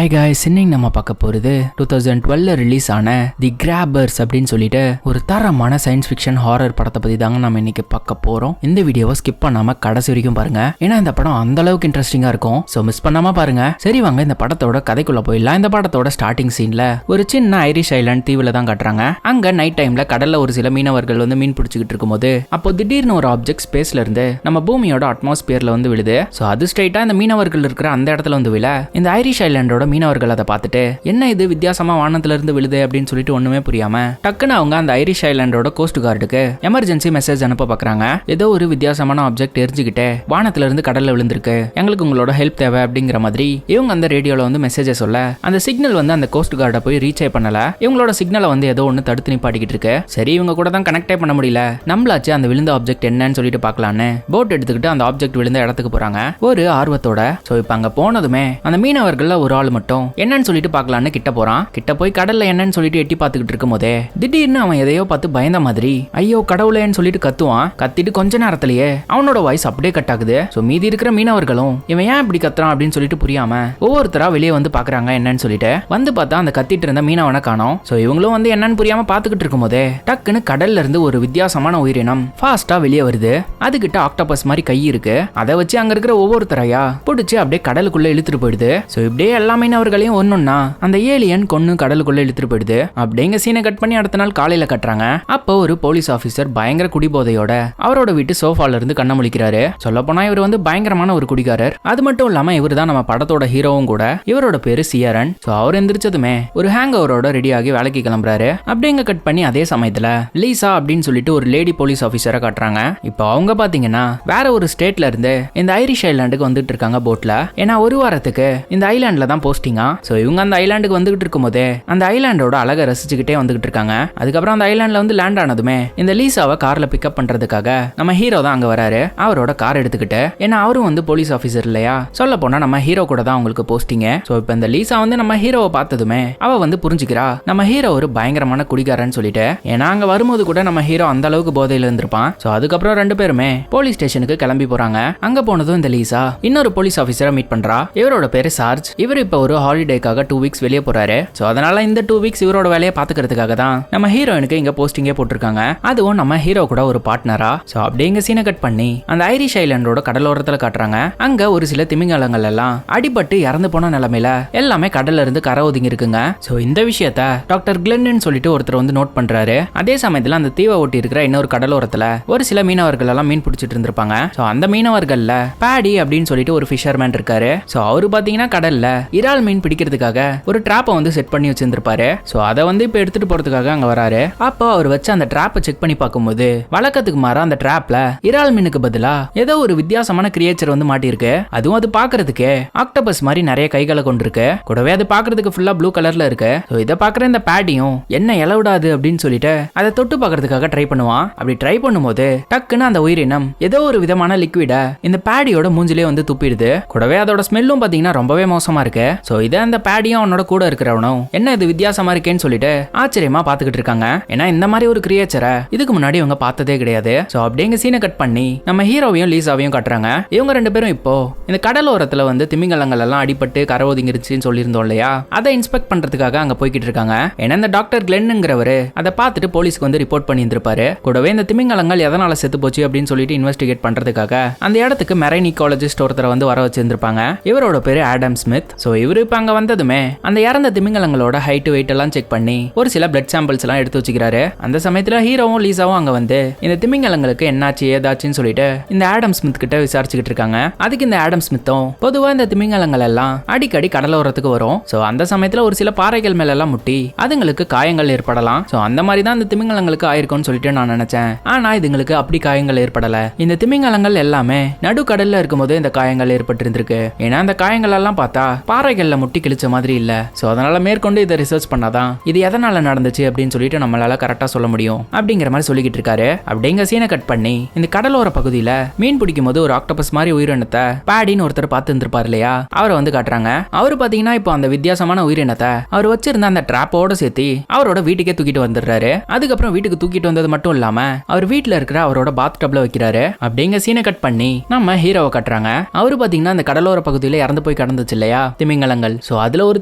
Hi guys, இன்னைக்கு நம்ம பார்க்க போகிறது 2012 ரிலீஸ் ஆன தி கிராபர்ஸ் அப்படின்னு சொல்லிட்டு ஒரு தரமான சயின்ஸ் ஃபிக்ஷன் ஹாரர் படத்தை பற்றி தாங்க நம்ம இன்னைக்கு பார்க்க போகிறோம். இந்த வீடியோவை ஸ்கிப் பண்ணாமல் கடைசி வரைக்கும் பாருங்க, ஏன்னா இந்த படம் அந்த அளவுக்கு இன்ட்ரெஸ்டிங்காக இருக்கும். ஸோ மிஸ் பண்ணாமல் பாருங்க. சரி வாங்க இந்த படத்தோட கதைக்குள்ள போயிடலாம். இந்த படத்தோட ஸ்டார்டிங் சீன்ல ஒரு சின்ன ஐரிஷ் ஐலாண்ட் தீவில் தான் காட்டுறாங்க. அங்கே நைட் டைம்ல கடல்ல ஒரு சில மீனவர்கள் வந்து மீன் பிடிச்சிக்கிட்டு இருக்கும்போது அப்போ திடீர்னு ஒரு ஆப்ஜெக்ட் ஸ்பேஸ்ல இருந்து நம்ம பூமியோட அட்மாஸ்பியர்ல வந்து விழுது. ஸோ அது ஸ்ட்ரைட்டா இந்த மீனவர்கள் இருக்கிற அந்த இடத்துல வந்து விழ இந்த ஐரிஷ் ஐலாண்டோட மீனவர்கள் அதை பார்த்துட்டு என்ன இது வித்தியாசமா வானத்துல இருந்து விழுது அப்படின்னு சொல்லிட்டு ஒண்ணுமே புரியாம டக்குன்னு அவங்க அந்த ஐரிஷ் ஐலாண்டோட கோஸ்ட் கார்டுக்கு எமர்ஜென்சி மெசேஜ் அனுப்ப பாக்குறாங்க. ஏதோ ஒரு வித்தியாசமான ஆப்ஜெக்ட் எரிஞ்சுக்கிட்டே வானத்துல இருந்து கடல்ல விழுந்திருக்கு, எங்களுக்கு உங்களோட ஹெல்ப் தேவை அப்படிங்கிற மாதிரி இவங்க அந்த ரேடியோல வந்து மெசேஜை சொல்ல அந்த சிக்னல் வந்து அந்த கோஸ்ட் கார்டை போய் ரீச் பண்ணல. இவங்களோட சிக்னலை வந்து ஏதோ ஒன்னு தடுத்து நிப்பாட்டிக்கிட்டு இருக்கு. சரி இவங்க கூட தான் கனெக்டே பண்ண முடியல, நம்மளாச்சு அந்த விழுந்த ஆப்ஜெக்ட் என்னன்னு சொல்லிட்டு பார்க்கலான்னு போட் எடுத்துக்கிட்டு அந்த ஆப்ஜெக்ட் விழுந்த இடத்துக்கு போறாங்க ஒரு ஆர்வத்தோட. சோ இப்ப அங்க போனதுமே அந்த மீனவர்கள்ல ஒரு ஆள் மட்டும் என்னன்னு சொல்லிட்டு பார்க்கலான்னு கிட்ட போறான். கிட்ட போய் கடல்ல என்னன்னு சொல்லிட்டு எட்டி பார்த்துக்கிட்டு இருக்கும் போதே திடீர்னு அவன் எதையோ பார்த்து பயந்த மாதிரி ஐயோ கடவுளேன்னு சொல்லிட்டு கத்துவான். கத்திட்டு கொஞ்ச நேரத்திலேயே அவனோட வாய்ஸ் அப்படியே கட் ஆகுது. சோ மீதி இருக்கிற மீனவர்களும் இவன் ஏன் இப்படி கத்துறான் அப்படின்னு சொல்லிட்டு புரியாம ஒவ்வொருத்தரா வெளியே வந்து பாக்குறாங்க என்னன்னு சொல்லிட்டு. வந்து பார்த்தா அந்த கத்திட்டு இருந்த மீனவனை காணோம். சோ இவங்களும் வந்து என்னன்னு புரியாம பாத்துக்கிட்டு இருக்கும் போதே டக்குன்னு கடல்ல இருந்து ஒரு வித்தியாசமான உயிரினம் ஃபாஸ்டா வெளியே வருது. அதுகிட்ட ஆக்டோபஸ் மாதிரி கை இருக்கு. அதை வச்சு அங்க இருக்கிற ஒவ்வொருத்தரையா பிடிச்சி அப்படியே கடலுக்குள்ள இழுத்துட்டு போயிடுது. சோ இப்படியே எல்லா மீனவர்களையும் ஒன்னொன்னா அந்த ஏலியன் கொன்னு கடலுக்குள்ள இழுத்துட்டு போயிடுது. அப்படிங்க சீனை கட் பண்ணி அடுத்த நாள் காலையில கட்டுறாங்க. அப்போ ஒரு போலீஸ் ஆபீசர் பயங்கர குடிபோதையோட அவரோட வீட்டு சோஃபால இருந்து கண்ண முழிக்கிறாரு. சொல்ல போனா இவர் வந்து பயங்கரமான ஒரு குடிகாரர். அது மட்டும் இல்லாம இவர் தான் நம்ம படத்தோட ஹீரோவும் கூட. இவரோட பேரு சியரன். சோ அவர் எந்திரிச்சதுமே ஒரு ஹேங் ஓவரோட ரெடி ஆகி வேலைக்கு கிளம்புறாரு. அப்படிங்க கட் பண்ணி அதே சமயத்துல லீசா அப்படின்னு சொல்லிட்டு ஒரு லேடி போலீஸ் ஆபீசரை காட்டுறாங்க. இப்போ அவங்க பாத்தீங்கன்னா வேற ஒரு ஸ்டேட்ல இருந்து இந்த ஐரிஷ் ஐலாண்டுக்கு வந்துட்டு இருக்காங்க போட்ல. ஏன்னா ஒரு வாரத்துக்கு இந்த ஐலாண்ட்ல தான் போஸ்டிங்கா. சோ இவங்க அந்த ஐலாண்டுக்கு வந்துகிட்டு இருக்கும் போதே அந்த ஐலாண்டோட அழகை ரசிச்சுக்கிட்டே வந்துகிட்டு இருக்காங்க. அதுக்கப்புறம் அந்த ஐலாண்ட்ல வந்து லேண்ட் ஆனதுமே இந்த லீசாவை கார்ல பிக்கப் பண்றதுக்காக நம்ம ஹீரோ தான் அங்க வராரு. அவரோட கார் எடுத்துக்கிட்டு, ஏன்னா அவரும் வந்து போலீஸ் ஆபீசர் இல்லையா, சொல்ல போனா நம்ம ஹீரோ கூட தான் அவங்களுக்கு போஸ்டிங். சோ இப்போ இந்த லீசா வந்து நம்ம ஹீரோவை பார்த்ததுமே அவ வந்து புரிஞ்சுக்கிறா நம்ம ஹீரோ ஒரு பயங்கரமான குடிகாரன்னு சொல்லிட்டு. ஏன்னா அங்க வரும்போது கூட நம்ம ஹீரோ அந்த அளவுக்கு போதையில இருந்திருப்பான். சோ அதுக்கப்புறம் ரெண்டு பேருமே போலீஸ் ஸ்டேஷனுக்கு கிளம்பி போறாங்க. அங்க போனதும் இந்த லீசா இன்னொரு போலீஸ் ஆபீசரை மீட் பண்றா. இவரோட பேரு சார்ஜ். இவர் இப்ப ஒரு ஹாலிடேக்காக 2 வீக்ஸ் வெளியே போறாரு. சோ அதனால இந்த 2 வீக்ஸ் இவரோட வேலையை பாத்துக்கிறதுக்காக தான் நம்ம ஹீரோயினுக்கு இங்க போஸ்டிங்கே போட்டிருக்காங்க. அதுவும் நம்ம ஹீரோ கூட ஒரு பார்ட்னரா. சோ அப்படிங்க சீனை கட் பண்ணி அந்த ஐரிஷ் ஐலாண்டோட கடலோரத்துல காட்டுறாங்க. அங்க ஒரு சில திமிங்கலங்கள் எல்லாம் அடிபட்டு இறந்து போன நிலைமையில எல்லாமே கடல்ல இருந்து கரை ஒதுங்கி இருக்குங்க. சோ இந்த விஷயத்த டாக்டர் கிளென்னு சொல்லிட்டு ஒருத்தர் வந்து நோட் பண்றாரு. அதே சமயத்துல அந்த தீவை ஒட்டி இருக்கிற இன்னொரு கடலோரத்துல ஒரு சில மீனவர்கள் எல்லாம் மீன் பிடிச்சிட்டு இருந்திருப்பாங்க. சோ அந்த மீனவர்கள்ல பாடி அப்படின்னு சொல்லிட்டு ஒரு ஃபிஷர்மேன் இருக்காரு. சோ அவரு பாத்தீங்கன்னா கடல்ல இறால் மீன் பிடிக்கிறதுக்காக ஒரு டிராப்பை வந்து செட் பண்ணி வச்சிருந்திருப்பாரு. சோ அதை வந்து இப்ப எடுத்துட்டு போறதுக்காக அங்க வராரு. அப்போ அவர் வச்சு அந்த டிராப்பை செக் பண்ணி பார்க்கும்போது வழக்கத்துக்கு மாற அந்த டிராப்ல இறால் மீனுக்கு பதிலா ஏதோ ஒரு வித்தியாசமான கிரியேச்சர் வந்து மாட்டிருக்கு. அதுவும் அது பாக்குறதுக்கு ஆக்டோபஸ் மாதிரி நிறைய கைகளை கொண்டிருக்கு. கூடவே அது பாக்குறதுக்கு ஃபுல்லா ப்ளூ கலர்ல இருக்கு. இதை பாக்குற இந்த பேடியும் என்ன எலவுடாது அப்படின்னு சொல்லிட்டு அதை தொட்டு பாக்குறதுக்காக ட்ரை பண்ணுவான். அப்படி ட்ரை பண்ணும்போது டக்குன்னு அந்த உயிரினம் ஏதோ ஒரு விதமான லிக்விட இந்த பேடியோட மூஞ்சிலே வந்து துப்பிடுது. கூடவே அதோட ஸ்மெல்லும் பாத்தீங்கன்னா ரொம்பவே மோசமா இருக்கு. சோ இதை அந்த பேடியும் அவனோட கூட இருக்கிறவனும் என்ன இது வித்தியாசமா இருக்கேன்னு சொல்லிட்டு ஆச்சரியமா பாத்துக்கிட்டு இருக்காங்க. ஏன்னா இந்த மாதிரி ஒரு கிரியேச்சரை இதுக்கு முன்னாடி இவங்க பார்த்ததே கிடையாது. சோ அப்படிங்க சீனை கட் பண்ணி நம்ம ஹீரோவையும் லீசாவையும் காட்டுறாங்க. இவங்க ரெண்டு பேரும் இப்போ இந்த கடலோரத்துல வந்து திமிங்கலங்கள் எல்லாம் அடிபட்டு கரை ஒதுங்கிருச்சுன்னு சொல்லியிருந்தோம் இல்லையா, அதை இன்ஸ்பெக்ட் பண்றதுக்காக அங்க போய்கிட்டு இருக்காங்க. ஏன்னா இந்த டாக்டர் கிளென்னுங்கிறவரு அதை பார்த்துட்டு போலீஸ்க்கு வந்து ரிப்போர்ட் பண்ணியிருந்திருப்பாரு. கூடவே இந்த திமிங்கலங்கள் எதனால செத்து போச்சு அப்படின்னு சொல்லிட்டு இன்வெஸ்டிகேட் பண்றதுக்காக அந்த இடத்துக்கு மெரைன் ஈகாலஜிஸ்ட் ஒருத்தரை வந்து வர வச்சிருந்திருப்பாங்க. இவரோட பேரு ஆடம் ஸ்மித். சோ இவரு இப்ப அங்க வந்ததுமே அந்த இறந்த திமிங்கலங்களோட ஹைட் வெயிட் எல்லாம் செக் பண்ணி ஒரு சில பிளட் சாம்பிள்ஸ் எல்லாம் எடுத்து வச்சுக்கிறாரு. அந்த சமயத்துல ஹீரோவும் லீசாவும் அங்க வந்து இந்த திமிங்கலங்களுக்கு என்னாச்சு ஏதாச்சுன்னு சொல்லிட்டு இந்த ஆடம் ஸ்மித் கிட்ட விசாரிச்சுக்கிட்டு இருக்காங்க. அதுக்கு இந்த ஆடம் ஸ்மித்தும் பொதுவா இந்த திமிங்கலங்கள் எல்லாம் அடிக்கடி கடலோரத்துக்கு வரும். சோ அந்த சமயத்துல ஒரு சில பாறைகள் மேல எல்லாம் முட்டி அதுங்களுக்கு காயங்கள் ஏற்படலாம். சோ அந்த மாதிரி தான் இந்த திமிங்கலங்களுக்கு ஆயிருக்கும்னு சொல்லிட்டு நான் நினைச்சேன். ஆனா இதுங்களுக்கு அப்படி காயங்கள் ஏற்படல. இந்த திமிங்கலங்கள் எல்லாமே நடுக்கடல்ல இருக்கும்போது இந்த காயங்கள் ஏற்பட்டு இருந்திருக்கு. ஏன்னா அந்த காயங்கள் எல்லாம் பார்த்தா பாறைகள்ல முட்டி கிழிச்ச மாதிரி இல்ல. சோ அதனால மேற்கொண்டு இதை ரிசர்ச் பண்ணாதான் இது எதனால நடந்துச்சு அப்படின்னு சொல்லிட்டு நம்மளால கரெக்டா சொல்ல முடியும் அப்படிங்கிற மாதிரி சொல்லிக்கிட்டு இருக்காரு. அப்படிங்க சீனை கட் பண்ணி இந்த கடலோர பகுதியில மீன் பிடிக்கும் போது ஒரு ஆக்டோபஸ் மாதிரி உயிரினத்தை பாடின்னு ஒருத்தர் பார்த்து இருந்திருப்பாரு இல்லையா, அவரை வந்து காட்டுறாங்க. அவரு பாத்தீங்கன்னா இப்போ அந்த வித்தியாசமான உயிரினத்தை அவர் வச்சிருந்த அந்த டிராப்போட சேர்த்து அவரோட வீட்டுக்கே தூக்கிட்டு வந்துடுறாரு. அதுக்கப்புறம் வீட்டுக்கு தூக்கிட்டு வந்தது மட்டும் இல்லாம அவர் வீட்டுல இருக்கிற அவரோட பாத் டப்ல வைக்கிறாரு. அப்படிங்க சீனை கட் பண்ணி நம்ம ஹீரோவை காட்டுறாங்க. அவரு பாத்தீங்கன்னா அந்த கடலோர பகுதியில இறந்து போய் கடந்துச்சு இல்லையா திமிங்கல திமிங்கலங்கள். சோ அதுல ஒரு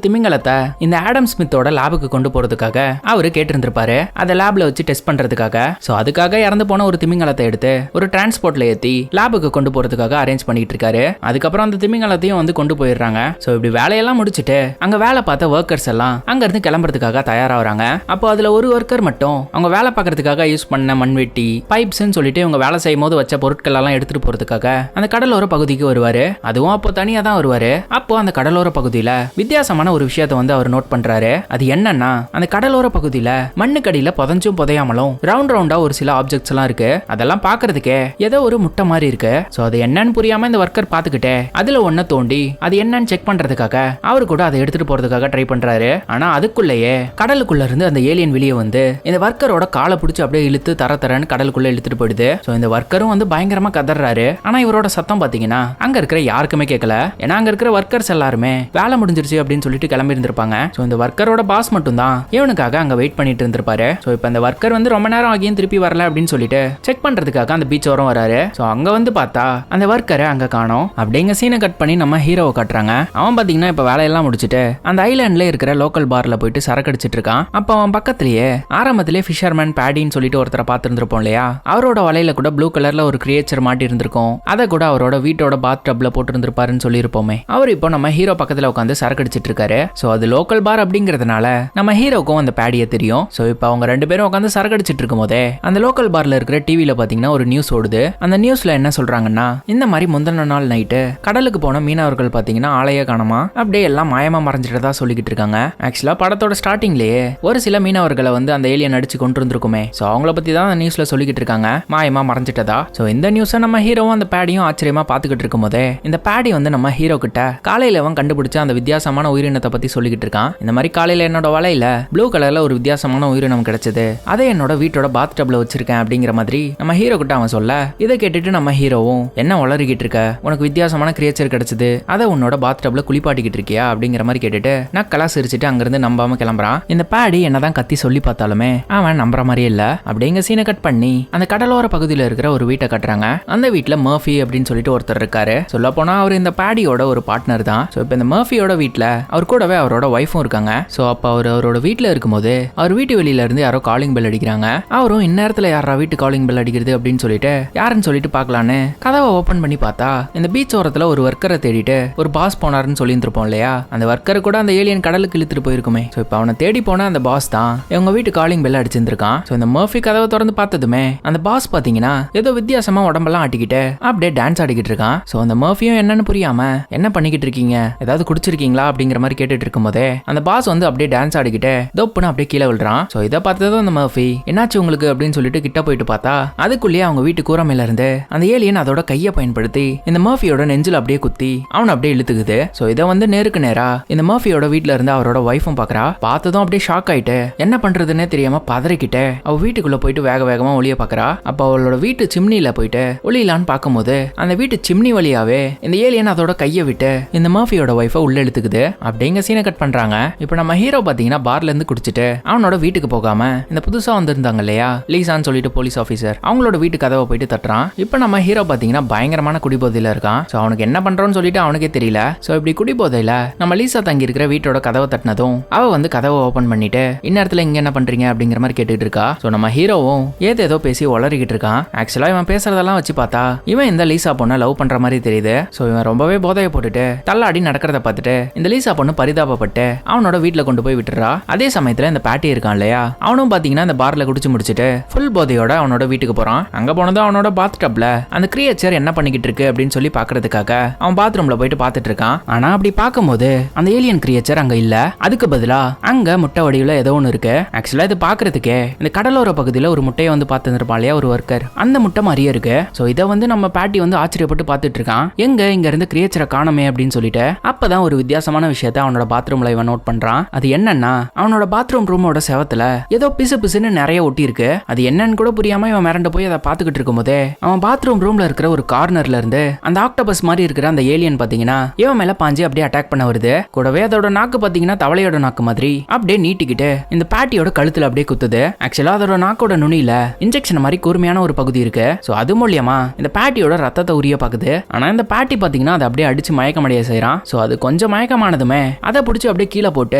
திமிங்கலத்தை இந்த ஆடம் ஸ்மித்தோட லேபுக்கு கொண்டு போறதுக்காக அவரு கேட்டிருந்திருப்பாரு, அதை லேப்ல வச்சு டெஸ்ட் பண்றதுக்காக. சோ அதுக்காக இறந்து போன ஒரு திமிங்கலத்தை எடுத்து ஒரு டிரான்ஸ்போர்ட்ல ஏத்தி லேபுக்கு கொண்டு போறதுக்காக அரேஞ்ச் பண்ணிட்டு இருக்காரு. அதுக்கப்புறம் அந்த திமிங்கலத்தையும் வந்து கொண்டு போயிடுறாங்க. சோ இப்படி வேலையெல்லாம் முடிச்சுட்டு அங்க வேலை பார்த்த ஒர்க்கர்ஸ் எல்லாம் அங்க இருந்து கிளம்புறதுக்காக தயாராகிறாங்க. அப்போ அதுல ஒரு ஒர்க்கர் மட்டும் அவங்க வேலை பார்க்கறதுக்காக யூஸ் பண்ண மண்வெட்டி பைப்ஸ் சொல்லிட்டு இவங்க வேலை செய்யும் போது வச்ச பொருட்கள் எல்லாம் எடுத்துட்டு போறதுக்காக அந்த கடலோர பகுதிக்கு வருவாரு. அதுவும் அப்போ தனியா தான் வருவாரு. அப்போ அந்த கடலோர பகுதியில வித்தியாசமான ஒரு விஷயத்தை வந்து அவர் நோட் பண்றாரு. அது என்னன்னா, அந்த கடலோர பகுதியில மண்ணுக்கடியில புதைஞ்சும் புதையாமலும் ரவுண்ட் ரவுண்டா ஒரு சில ஆப்ஜெக்ட்ஸ் எல்லாம் இருக்கு. அதெல்லாம் பாக்குறதுக்கே ஏதோ ஒரு முட்டை மாதிரி இருக்கு. சோ அது என்னன்னு புரியாம இந்த ஒர்க்கர் பாத்துக்கிட்டே அதுல ஒன்ன தோண்டி அது என்னன்னு செக் பண்றதுக்காக அவரு கூட அதை எடுத்துட்டு போறதுக்காக ட்ரை பண்றாரு. ஆனா அதுக்குள்ளேயே கடலுக்குள்ள இருந்து அந்த ஏலியன் வெளியே வந்து இந்த ஒர்க்கரோட காலை பிடிச்சி அப்படியே இழுத்து தரன்னு கடலுக்குள்ள இழுத்துட்டு போயிடுது. சோ இந்த ஒர்க்கரும் வந்து பயங்கரமா கதறாரு. ஆனா இவரோட சத்தம் பாத்தீங்கன்னா அங்க இருக்கிற யாருக்குமே கேட்கல. ஏன்னா அங்க இருக்கிற ஒர்க்கர்ஸ் எல்லாருமே வேலை முடிஞ்சிருச்சு அப்படின்னு சொல்லிட்டு கிளம்பி இருந்திருப்பாங்க. சோ இந்த ஒர்க்கரோட பாஸ் மட்டும் தான் இவனுக்காக அங்க வெயிட் பண்ணிட்டு இருந்திருப்பாரு. சோ இப்போ அந்த ஒர்க்கர் வந்து ரொம்ப நேரம் ஆகியும் திருப்பி வரல அப்படின்னு சொல்லிட்டு செக் பண்றதுக்காக அந்த பீச் ஓரம் வராரு. சோ அங்க வந்து பார்த்தா அந்த ஒர்க்கரை அங்க காணோம். அப்படிங்க சீனை கட் பண்ணி நம்ம ஹீரோவை காட்டுறாங்க. அவன் பாத்தீங்கன்னா இப்ப வேலையெல்லாம் முடிச்சுட்டு அந்த ஐலாண்ட்ல இருக்கிற லோக்கல் பார்ல போயிட்டு சரக்கு அடிச்சிட்டு இருக்கான். அப்ப அவன் பக்கத்திலேயே ஆரம்பத்திலே ஃபிஷர்மேன் பேடின்னு சொல்லிட்டு ஒருத்தரை பார்த்திருந்திருப்போம் இல்லையா, அவரோட வலையில கூட ப்ளூ கலர்ல ஒரு கிரியேச்சர் மாட்டி இருந்திருக்கும். அதை கூட அவரோட வீட்டோட பாத் டப்ல போட்டு இருந்திருப்பாருன்னு சொல்லியிருப்போமே. அவர் இப்போ நம்ம ஹீரோ பக்கத்துல உட்காந்து சரக்கு அடிச்சிட்டு இருக்காரு. சோ அது லோக்கல் பார் அப்படிங்கறதுனால நம்ம ஹீரோக்கும் அந்த பேடியை தெரியும். சோ இப்போ அவங்க ரெண்டு பேரும் உட்காந்து சரக்கு அடிச்சிட்டு இருக்கும் போதே அந்த லோக்கல் பார்ல இருக்கிற டிவில பாத்தீங்கன்னா ஒரு நியூஸ் ஓடுது. அந்த நியூஸ்ல என்ன சொல்றாங்கன்னா, இந்த மாதிரி முந்தின நாள் நைட்டு கடலுக்கு போன மீனவர்கள் பாத்தீங்கன்னா ஆளையே காணோமா, அப்படியே எல்லாம் மாயமா மறைஞ்சிட்டதா சொல்லிக்கிட்டு இருக்காங்க. ஆக்சுவலா படத்தோட ஸ்டார்டிங்லயே ஒரு சில மீனவர்களை வந்து அந்த ஏலியன் அடிச்சு கொண்டு இருந்திருக்குமே. சோ அவங்கள பத்தி தான் அந்த நியூஸ்ல சொல்லிக்கிட்டு இருக்காங்க, மாயமா மறைஞ்சிட்டதா. சோ இந்த நியூஸை நம்ம ஹீரோவும் அந்த பேடியும் ஆச்சரியமா பாத்துக்கிட்டு இருக்கும் போதே இந்த பேடி வந்து நம்ம ஹீரோ கிட்ட காலையில அவன் கண்டுபிடிச்ச அந்த வித்தியாசமான உயிரினத்தை பத்தி சொல்லிக்கிட்டு இருக்கான். இந்த மாதிரி காலையில என்னோட வலையில ப்ளூ கலர்ல ஒரு வித்தியாசமான உயிரினம் கிடைச்சது, அதை என்னோட வீட்டோட பாத் டப்ல வச்சிருக்கேன் அப்படிங்கிற மாதிரி நம்ம ஹீரோ கிட்ட அவன் சொல்ல, இதை கேட்டுட்டு நம்ம ஹீரோவும் என்ன வளரிக்கிட்டு இருக்க, உனக்கு வித்தியாசமான கிரியேச்சர் கிடைச்சது, அதை உன்னோட பாத் டப்ல குளிப்பாட்டிக்கிட்டு இருக்கியா அப்படிங்கிற மாதிரி கேட்டுட்டு நக்கலா சிரிச்சுட்டு அங்கிருந்து நம்பாம கிளம்புறான். இந்த பேடி என்னதான் கத்தி சொல்லி பார்த்தாலுமே அவன் நம்புற மாதிரியே இல்ல. அப்படிங்க சீனை கட் பண்ணி அந்த கடலோர பகுதியில் இருக்கிற ஒரு வீட்டை கட்டுறாங்க. அந்த வீட்டுல மர்ஃபி அப்படின்னு சொல்லிட்டு ஒருத்தர் இருக்காரு. சொல்ல போனா அவர் இந்த பேடியோட ஒரு பார்ட்னர் தான். சோ இப்போ இந்த மர்ஃபியோட வீட்டுல அவர் கூடவே அவரோட ஒய்ஃபும் இருக்காங்க. சோ அப்ப அவரோட வீட்டுல இருக்கும்போது அவர் வீட்டு வெளியில இருந்து யாரோ காலிங் பெல் அடிக்கிறாங்க. அவரும் இந்நேரத்துல யாரா வீட்டு காலிங் பெல் அடிக்கிறது அப்படின்னு சொல்லிட்டு யாருன்னு சொல்லிட்டு பாக்கலான்னு கதவை ஓபன் பண்ணி பார்த்தா இந்த பீச் ஓரத்துல ஒரு ஒர்க்கரை தேடிட்டு ஒரு பாஸ் போனாருன்னு சொல்லி இருப்போம் இல்லையா, அந்த ஒர்க்கரை கூட அந்த ஏலியன் கடலுக்கு இழுத்துட்டு போயிருக்குமே. சோ இப்போ அவனை தேடி போன அந்த பாஸ் தான் இவங்க வீட்டு காலிங் பெல் அடிச்சிருந்திருக்கான். சோ இந்த மர்ஃபி கதவை திறந்து பார்த்ததுமே அந்த பாஸ் பாத்தீங்கன்னா ஏதோ வித்தியாசமா உடம்பெல்லாம் ஆட்டிக்கிட்டு அப்படியே டான்ஸ் ஆடிக்கிட்டு இருக்கான். சோ அந்த மர்ஃபியும் என்னன்னு புரியாம என்ன பண்ணிக்கிட்டு இருக்கீங்க, ஏதாவது குடிச்சிருக்கீங்களா அப்படிங்கிற மாதிரி கேட்டுட்டு இருக்கும் போதே அந்த பாஸ் வந்து அப்படியே டான்ஸ் ஆடிக்கிட்டு தோப்புன்னு அப்படியே கீழே விழுறான். சோ இதை பார்த்ததும் அந்த மர்ஃபி என்னாச்சு உங்களுக்கு அப்படின்னு சொல்லிட்டு கிட்ட போயிட்டு பார்த்தா அதுக்குள்ளேயே அவங்க வீட்டு கூரை மேல இருந்து அந்த ஏலியன் அதோட கையை பயன்படுத்தி இந்த மர்ஃபியோட நெஞ்சில் அப்படியே குத்தி அவனை அப்படியே இழுத்துக்குது. சோ இதை வந்து நேருக்கு நேரா இந்த மர்ஃபியோட வீட்டுல இருந்து அவரோட ஒய்ஃபும் பாக்குறா. பார்த்ததும் அப்படியே ஷாக் ஆயிட்டு என்ன பண்றதுன்னே தெரியாம பதறிக்கிட்டு அவ வீட்டுக்குள்ள போயிட்டு வேக வேகமா ஒளிய பாக்குறா. அப்ப அவளோட வீட்டு சிம்னில போயிட்டு ஒளியலான்னு பார்க்கும்போது அந்த வீட்டு சிம்னி வழியாவே இந்த ஏலியன் அதோட கையை விட்டு இந்த மர்ஃபியோட ஒய்ஃபை உள்ள இழுத்துக்குது. அப்படிங்க சீனை கட் பண்றாங்க. இப்போ நம்ம ஹீரோ பாத்தீங்கன்னா பார்ல இருந்து குடிச்சிட்டு அவனோட வீட்டுக்கு போகாம இந்த புதுசா வந்திருந்தாங்க இல்லையா லீசான்னு சொல்லிட்டு போலீஸ் ஆபீசர், அவங்களோட வீட்டு கதவை போயிட்டு தட்டுறான். இப்போ நம்ம ஹீரோ பாத்தீங்கன்னா பயங்கரமான குடிபோதையில இருக்கான். சோ அவனுக்கு என்ன பண்றோம்னு சொல்லிட்டு அவனுக்கே தெரியல. சோ இப்படி குடிபோதையில நம்ம லீசா தங்கி இருக்கிற வீட்டோட கதவை தட்டினதும் அவ வந்து கதவை ஓபன் பண்ணிட்டு இந்நேரத்துல இங்க என்ன பண்றீங்க அப்படிங்கிற மாதிரி கேட்டுட்டு இருக்கா. சோ நம்ம ஹீரோவும் ஏதோ பேசி உளறிக்கிட்டு இருக்கான். ஆக்சுவலா இவன் பேசுறதெல்லாம் வச்சு பார்த்தா இவன் இந்த லீசா பொண்ணை லவ் பண்ற மாதிரி தெரியுது. சோ இவன் ரொம்பவே போதையை போட்டுட்டு தள்ளாடி நடக்கிறத பார்த்துட்டு இந்த லீசா பொண்ணு பரிதாபப்பட்டு அவனோட வீட்டுல கொண்டு போய் விட்டுறா. அதே சமயத்துல இந்த பேட்டி இருக்கான் இல்லையா, அவனும் பாத்தீங்கன்னா இந்த பார்ல குடிச்சு முடிச்சுட்டு ஃபுல் போதையோட அவனோட வீட்டுக்கு போறான். அங்க போனதும் அவனோட பாத் டப்ல அந்த கிரியேச்சர் என்ன பண்ணிக்கிட்டு இருக்கு அப்படின்னு சொல்லி பாக்குறதுக்காக அவன் பாத்ரூம்ல போயிட்டு பாத்துட்டு இருக்கான். ஆனா அப்படி பார்க்கும்போது அந்த ஏலியன் கிரியேச்சர் அங்க இல்ல. அதுக்கு பதிலா அங்க முட்டை வடிவுல ஏதோ ஒண்ணு இருக்கு. ஆக்சுவலா இது பாக்குறதுக்கே இந்த கடலோர பகுதியில ஒரு முட்டையை வந்து பார்த்துருப்பான் இல்லையா ஒரு ஒர்க்கர், அந்த முட்டை மாதிரியே இருக்கு. சோ இதை வந்து நம்ம பேட்டி வந்து ஆச்சரியப்பட்டு பார்த்துட்டு இருக்கான். எங்க இங்க இருந்து கிரியேச்சரை காணுமே அப்படின்னு சொல்லிட்டு அப்பதான் ஒரு வித்தியாசமான விஷயத்தை அவனோட பாத்ரூம்ல இவன் நோட் பண்றான். அது என்னன்னா அவனோட பாத்ரூம் ரூமோட செவத்துல ஏதோ பிசு பிசுன்னு நிறைய ஒட்டி இருக்கு. அது என்னன்னு கூட புரியாம இவன் மிரண்டு போய் அதை பாத்துக்கிட்டு இருக்கும் போதே அவன் பாத்ரூம் ரூம்ல இருக்கிற ஒரு கார்னர்ல இருந்து அந்த ஆக்டோபஸ் மாதிரி இருக்கிற அந்த ஏலியன் பாத்தீங்கன்னா இவன் மேல பாஞ்சு அப்படியே அட்டாக் பண்ண வருது. கூடவே அதோட நாக்கு பாத்தீங்கன்னா தவளையோட நாக்கு மாதிரி அப்படியே நீட்டிக்கிட்டு இந்த பேட்டியோட கழுத்துல அப்படியே குத்துது. ஆக்சுவலா அதோட நாக்கோட நுனியில இன்ஜெக்ஷன் மாதிரி கூர்மையான ஒரு பகுதி இருக்கு. சோ அது மூலியமா இந்த பேட்டியோட ரத்தத்தை உரிய பாக்குது. ஆனா இந்த பேட்டி பாத்தீங்கன்னா அதை அப்படியே அடிச்சு மயக்க முடிய செய்யறான். சோ அது கொஞ்ச கொஞ்சம் மயக்கமானதுமே அதை பிடிச்சி அப்படியே கீழே போட்டு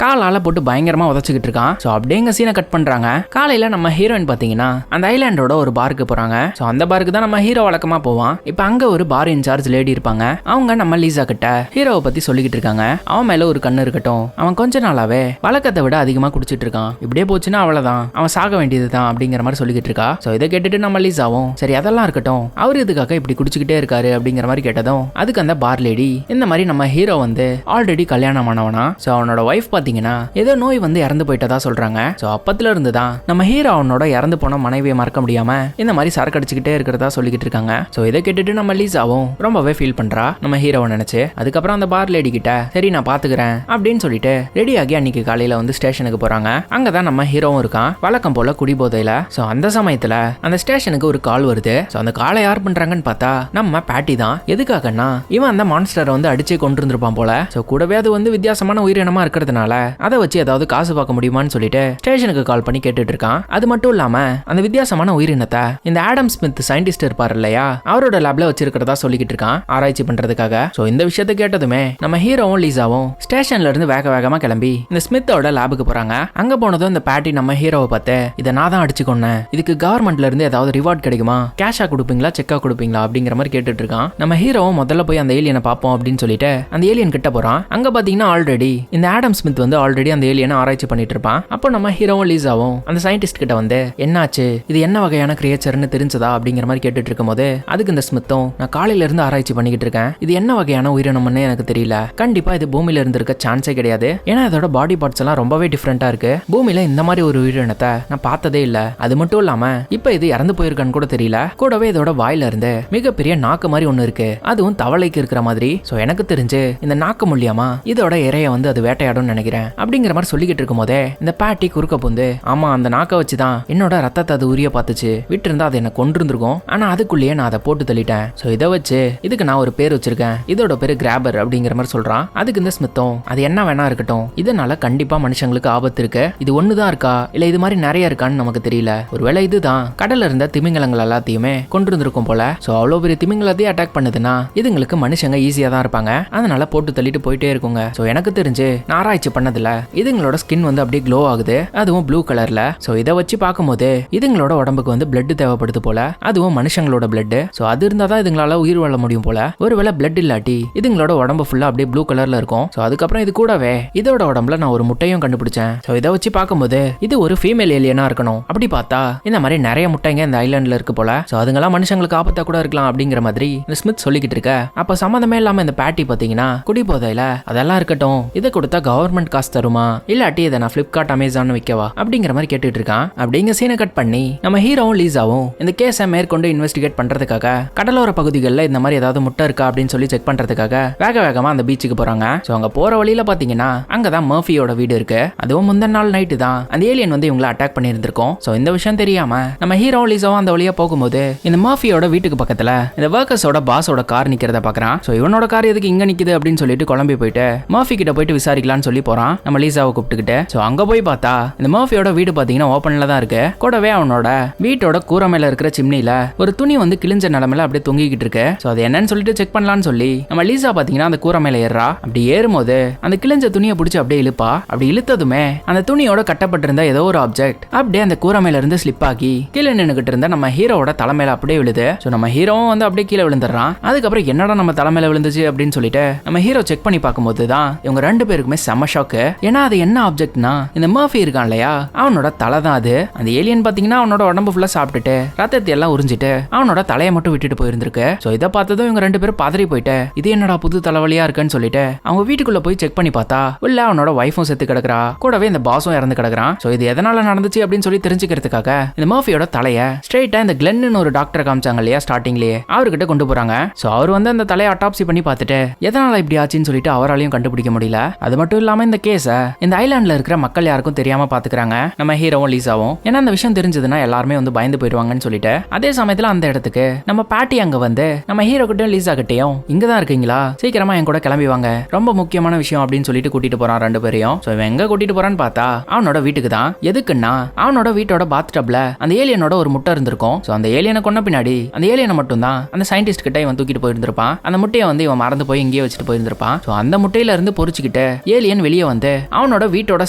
காலால போட்டு பயங்கரமா உதச்சிக்கிட்டு இருக்கான். சோ அப்படியே எங்க சீனை கட் பண்றாங்க. காலையில நம்ம ஹீரோயின் பாத்தீங்கன்னா அந்த ஐலாண்டோட ஒரு பாருக்கு போறாங்க. சோ அந்த பாருக்கு தான் நம்ம ஹீரோ வழக்கமா போவான். இப்ப அங்க ஒரு பார் இன்சார்ஜ் லேடி இருப்பாங்க. அவங்க நம்ம லீசா கிட்ட ஹீரோவை பத்தி சொல்லிக்கிட்டு இருக்காங்க. அவன் மேல ஒரு கண்ணு இருக்கட்டும், அவன் கொஞ்ச நாளாவே வழக்கத்தை விட அதிகமா குடிச்சிட்டு இருக்கான், இப்படியே போச்சுன்னா அவ்வளவுதான், அவன் சாக வேண்டியதுதான் அப்படிங்கிற மாதிரி சொல்லிக்கிட்டு இருக்கா. சோ இதை கேட்டுட்டு நம்ம லீசாவும் சரி அதெல்லாம் இருக்கட்டும், அவரு இதுக்காக இப்படி குடிச்சுக்கிட்டே இருக்காரு அப்படிங்கிற மாதிரி கேட்டதும் அதுக்கு அந்த பார் லேடி இந்த மாதிரி நம்ம ஹீரோ வந்து ஆல்ரெடி கல்யாணம் ஆனவனா, சோ அவனோட ஒய்ஃப் பாத்தீங்கன்னா ஏதோ நோய் வந்து இறந்து போயிட்டதா சொல்றாங்க. சோ அப்பத்துல இருந்து தான் நம்ம ஹீரோ அவனோட இறந்து போன மனைவியை மறக்க முடியாம இந்த மாதிரி சரக்கு அடிச்சுக்கிட்டே இருக்கிறதா சொல்லிக்கிட்டு இருக்காங்க. சோ இதை கேட்டுட்டு நம்ம லீசாவும் ரொம்பவே ஃபீல் பண்றா நம்ம ஹீரோவை நினைச்சு. அதுக்கப்புறம் அந்த பார் லேடி கிட்ட சரி நான் பாத்துக்கிறேன் அப்படின்னு சொல்லிட்டு ரெடி ஆகி அன்னைக்கு காலையில வந்து ஸ்டேஷனுக்கு போறாங்க. அங்கதான் நம்ம ஹீரோவும் இருக்கான் வழக்கம் போல குடி போதையில. சோ அந்த சமயத்துல அந்த ஸ்டேஷனுக்கு ஒரு கால் வருது. சோ அந்த காலை யார் பண்றாங்கன்னு பார்த்தா நம்ம பேட்டி தான். எதுக்காகன்னா இவன் அந்த மான்ஸ்டரை வந்து அடிச்சே கொண்டு இருந்திருப்பான் போல. சோ கூடவே அது வந்து வித்தியாசமான உயிரினமா இருக்கிறதுனால அதை வச்சு ஏதாவது காசு பார்க்க முடியுமான்னு சொல்லிட்டு ஸ்டேஷனுக்கு கால் பண்ணி கேட்டுட்டு இருக்கான். அது மட்டும் இல்லாம அந்த வித்தியாசமான உயிரினத்தை இந்த ஆடம் ஸ்மித் சயின்டிஸ்ட் இருப்பார் இல்லையா, அவரோட லேப்ல வச்சிருக்கிறதா சொல்லிக்கிட்டு இருக்கான் ஆராய்ச்சி பண்றதுக்காக. சோ இந்த விஷயத்தை கேட்டதுமே நம்ம ஹீரோவும் லீசாவும் ஸ்டேஷன்ல இருந்து வேக வேகமா கிளம்பி இந்த ஸ்மித்தோட லேபுக்கு போறாங்க. அங்க போனதும் இந்த பேட்டி நம்ம ஹீரோவை பார்த்து இதை நான் தான் அடிச்சு கொன்னேன், இதுக்கு கவர்மெண்ட்ல இருந்து ஏதாவது ரிவார்ட் கிடைக்குமா, கேஷா கொடுப்பீங்களா செக்கா கொடுப்பீங்களா அப்படிங்கிற மாதிரி கேட்டுட்டு இருக்கான். நம்ம ஹீரோவும் முதல்ல போய் அந்த ஏலியனை பார்ப்போம் அப்படின்னு சொல்லிட்டு அந்த ஏலியன் கிட்ட போறான். அங்க பாத்தீங்கன்னா ஆல்ரெடி இந்த ஆடம் ஸ்மித் வந்து ஆல்ரெடி அந்த ஏலியனை ஆராய்ச்சி பண்ணிட்டு இருப்பான். அப்போ நம்ம ஹீரோவும் லீசாவும் அந்த சயின்டிஸ்ட் கிட்ட வந்து என்னாச்சு, இது என்ன வகையான கிரியேச்சர்னு தெரிஞ்சதா அப்படிங்கிற மாதிரி கேட்டுட்டு இருக்கும் போது அதுக்கு இந்த ஸ்மித்தும் நான் காலையில இருந்து ஆராய்ச்சி பண்ணிக்கிட்டு இருக்கேன், இது என்ன வகையான உயிரினம்னு எனக்கு தெரியல, கண்டிப்பா இது பூமியில இருந்து இருக்க சான்ஸே கிடையாது, ஏன்னா இதோட பாடி பார்ட்ஸ் எல்லாம் ரொம்பவே டிஃபரெண்டா இருக்கு, பூமியில இந்த மாதிரி ஒரு உயிரினத்தை நான் பார்த்ததே இல்ல, அது மட்டும் இல்லாம இப்ப இது இறந்து போயிருக்கான்னு கூட தெரியல, கூடவே இதோட வாயில இருந்து மிகப்பெரிய நாக்கு மாதிரி ஒண்ணு இருக்கு, அதுவும் தவளைக்கு இருக்கிற மாதிரி, சோ எனக்கு தெரிஞ்சு இந்த நாக்கு மூலியமா இதோட இறைய வந்து அது வேட்டையாடும் நினைக்கிறேன் அப்படிங்கிற மாதிரி சொல்லிக்கிட்டு இருக்கும் போதே இந்த பேட்டி குறுக்க புந்து ஆமா அந்த நாக்கை வச்சுதான் என்னோட ரத்தத்தை அது உரிய பார்த்துச்சு, விட்டு இருந்தா அது என்ன கொண்டிருந்திருக்கும், ஆனா அதுக்குள்ளேயே நான் அதை போட்டு தள்ளிட்டேன், சோ இதை வச்சு இதுக்கு நான் ஒரு பேர் வச்சிருக்கேன், இதோட பேரு கிராபர் அப்படிங்கிற மாதிரி சொல்றான். அதுக்கு இந்த ஸ்மித்தும் அது என்ன வேணா இருக்கட்டும், இதனால கண்டிப்பா மனுஷங்களுக்கு ஆபத்து இருக்கு, இது ஒண்ணுதான் இருக்கா இல்ல இது மாதிரி நிறைய இருக்கான்னு நமக்கு தெரியல, ஒருவேளை இதுதான் கடல்ல இருந்த திமிங்கலங்கள் எல்லாத்தையுமே கொண்டிருந்திருக்கும் போல, சோ அவ்வளவு பெரிய திமிங்கலத்தையும் அட்டாக் பண்ணுதுன்னா இதுங்களுக்கு மனுஷங்க ஈஸியா தான் இருப்பாங்க, அதனால போட்டு தள்ளிட்டு போயிட்டே இருக்குங்க. சோ எனக்கு தெரிஞ்சு நான் ஆராய்ச்சி பண்ணதுல இதுங்களோட ஸ்கின் வந்து அப்படியே க்ளோ ஆகுது, அதுவும் ப்ளூ கலர்ல, சோ இதை வச்சு பார்க்கும்போது இதுங்களோட உடம்புக்கு வந்து பிளட் தேவைப்படுது போல, அதுவும் மனுஷங்களோட பிளட், சோ அது இருந்தாதான் இதுங்களால உயிர் வாழ முடியும் போல, ஒருவேளை பிளட் இல்லாட்டி இதுங்களோட உடம்பு ஃபுல்லா அப்படியே ப்ளூ கலர்ல இருக்கும். சோ அதுக்கப்புறம் இது கூடவே இதோட உடம்புல நான் ஒரு முட்டையும் கண்டுபிடிச்சேன். சோ இதை வச்சு பார்க்கும்போது இது ஒரு ஃபீமேல் ஏலியனா இருக்கணும், அப்படி பார்த்தா இந்த மாதிரி நிறைய முட்டைங்க இந்த ஐலாண்ட்ல இருக்கு போல, சோ அதுங்கெல்லாம் மனுஷங்களுக்கு ஆபத்தா கூட இருக்கலாம் அப்படிங்கிற மாதிரி இந்த ஸ்மித் சொல்லிக்கிட்டு இருக்க. அப்ப சம்மந்தமே இல்லாம இந்த பேட்டி பாத்தீங்கன்னா குடி போதையில அதெல்லாம் இருக்கட்டும், இதை கொடுத்தா கவர்மெண்ட் காசு தருமா இல்லாட்டி இதை நான் பிளிப்கார்ட் அமேசான் வைக்கவா அப்படிங்கிற மாதிரி கேட்டுட்டு இருக்கான். அப்படிங்க சீனை கட் பண்ணி நம்ம ஹீரோவும் லீசாவும் இந்த கேஸை மேற்கொண்டு இன்வெஸ்டிகேட் பண்றதுக்காக கடலோர பகுதிகளில் இந்த மாதிரி ஏதாவது முட்டை இருக்கா அப்படின்னு சொல்லி செக் பண்றதுக்காக வேக வேகமா அந்த பீச்சுக்கு போறாங்க. சோ அங்க போற வழியில பாத்தீங்கன்னா அங்கதான் மர்ஃபியோட வீடு இருக்கு, அதுவும் முந்தின நாள் நைட்டு தான் அந்த ஏலியன் வந்து இவங்களை அட்டாக் பண்ணியிருந்திருக்கும். சோ இந்த விஷயம் தெரியாம நம்ம ஹீரோவும் லீசாவும் அந்த வழியா போகும்போது இந்த மர்ஃபியோட வீட்டுக்கு பக்கத்துல இந்த ஒர்க்கர்ஸோட பாஸோட கார் நிக்கிறத பாக்குறான். சோ இவனோட கார் எதுக்கு இங்க நிக்குது அப்படின்னு சொல்லிட்டு குழம்பி போயிட்டு மர்ஃபி கிட்ட போயிட்டு விசாரிக்கலாம்னு சொல்லி போறான் நம்ம லீசாவை கூப்பிட்டுக்கிட்டு. சோ அங்க போய் பார்த்தா இந்த மர்ஃபியோட வீடு பாத்தீங்கன்னா ஓப்பன்ல தான் இருக்கு, கூடவே அவனோட வீட்டோட கூரை மேல இருக்கிற சிம்னில ஒரு துணி வந்து கிழிஞ்ச நிலமையில அப்படியே தொங்கிக்கிட்டு இருக்கு. சோ அது என்னன்னு சொல்லிட்டு செக் பண்ணலாம்னு சொல்லி நம்ம லீசா பாத்தீங்கன்னா அந்த கூரை மேல ஏறா. அப்படி ஏறும்போது அந்த கிழிஞ்ச துணியை பிடிச்சி அப்படியே இழுப்பா. அப்படி இழுத்ததுமே அந்த துணியோட கட்டப்பட்டிருந்த ஏதோ ஒரு ஆப்ஜெக்ட் அப்படியே அந்த கூரை மேல இருந்து ஸ்லிப் ஆகி கீழே நின்னுகிட்டு இருந்த நம்ம ஹீரோவோட தலைமையில அப்படியே விழுது. சோ நம்ம ஹீரோவும் வந்து அப்படியே கீழே விழுந்துடுறான். அதுக்கப்புறம் என்னடா நம்ம தலைமையில விழுந்துச்சு அப்படின்னு சொல்லிட்டு நம்ம ஹீரோ செக் பண்ணி பார்க்கும்போது தான் இவங்க ரெண்டு பேருக்குமே செம ஷாக்கு. ஏன்னா அது என்ன ஆப்ஜெக்ட்னா இந்த மர்ஃபி இருக்கான் இல்லையா, அவனோட தலை தான் அது. அந்த ஏலியன் பாத்தீங்கன்னா அவனோட உடம்பு ஃபுல்லா சாப்பிட்டுட்டு ரத்தத்தை எல்லாம் உறிஞ்சிட்டு அவனோட தலையை மட்டும் விட்டுட்டு போயிருந்திருக்கு. சோ இதை பார்த்ததும் இவங்க ரெண்டு பேரும் பதறி போயிட்டு இது என்னடா புது தலைவலியா இருக்குன்னு சொல்லிட்டு அவங்க வீட்டுக்குள்ள போய் செக் பண்ணி பார்த்தா உள்ள அவனோட வைஃபும் செத்து கிடக்குறா, கூடவே இந்த பாஸும் இறந்து கிடக்குறான். சோ இது எதனால நடந்துச்சு அப்படின்னு சொல்லி தெரிஞ்சுக்கிறதுக்காக இந்த மர்ஃபியோட தலைய ஸ்ட்ரெயிட்டா இந்த கிளென்னு ஒரு டாக்டர் காமிச்சாங்க இல்லையா ஸ்டார்டிங்லயே, அவர்கிட்ட கொண்டு போறாங்க. சோ அவர் வந்து அந்த தலையை அட்டாப்சி பண்ணி பார்த்துட்டு எதனால இப்படி ஆச்சுன்னு சொல்லிட்டு அவராலையும் கண்டுபிடிக்க முடியல. அது மட்டும் இல்லாம இந்த கேஸ இந்த ஐலாண்ட்ல இருக்கிற மக்கள் யாருக்கும் தெரியாம பாத்துக்கிறாங்க நம்ம ஹீரோவும் லீசாவும். ஏன்னா அந்த விஷயம் தெரிஞ்சதுன்னா எல்லாருமே வந்து பயந்து போயிடுவாங்கன்னு சொல்லிட்டு அதே சமயத்துல அந்த இடத்துக்கு நம்ம பாட்டி அங்க வந்து நம்ம ஹீரோ கிட்டையும் லீசா கிட்டையும் இங்கதான் இருக்கீங்களா, சீக்கிரமா என் கூட கிளம்பி வாங்க, ரொம்ப முக்கியமான விஷயம் அப்படின்னு சொல்லிட்டு கூட்டிட்டு போறான் ரெண்டு பேரையும். சோ இவன் எங்க கூட்டிட்டு போறான்னு பார்த்தா அவனோட வீட்டுக்கு தான். எதுக்குன்னா அவனோட வீட்டோட பாத் டப்ல அந்த ஏலியனோட ஒரு முட்டை இருந்திருக்கும். சோ அந்த ஏலியனை கொன்ன பின்னாடி அந்த ஏலியனை மட்டும் தான் அந்த சயின்டிஸ்ட் கிட்ட இவன் தூக்கிட்டு போயிருந்திருப்பான். அந்த முட்டையை வந்து இவன் மறந்து போய் இங்கேயே வச்சுட்டு போயிருந்திருப்பான். வச்சிருந்திருப்பான். ஸோ அந்த முட்டையில இருந்து பொறிச்சுக்கிட்டு ஏலியன் வெளியே வந்து அவனோட வீட்டோட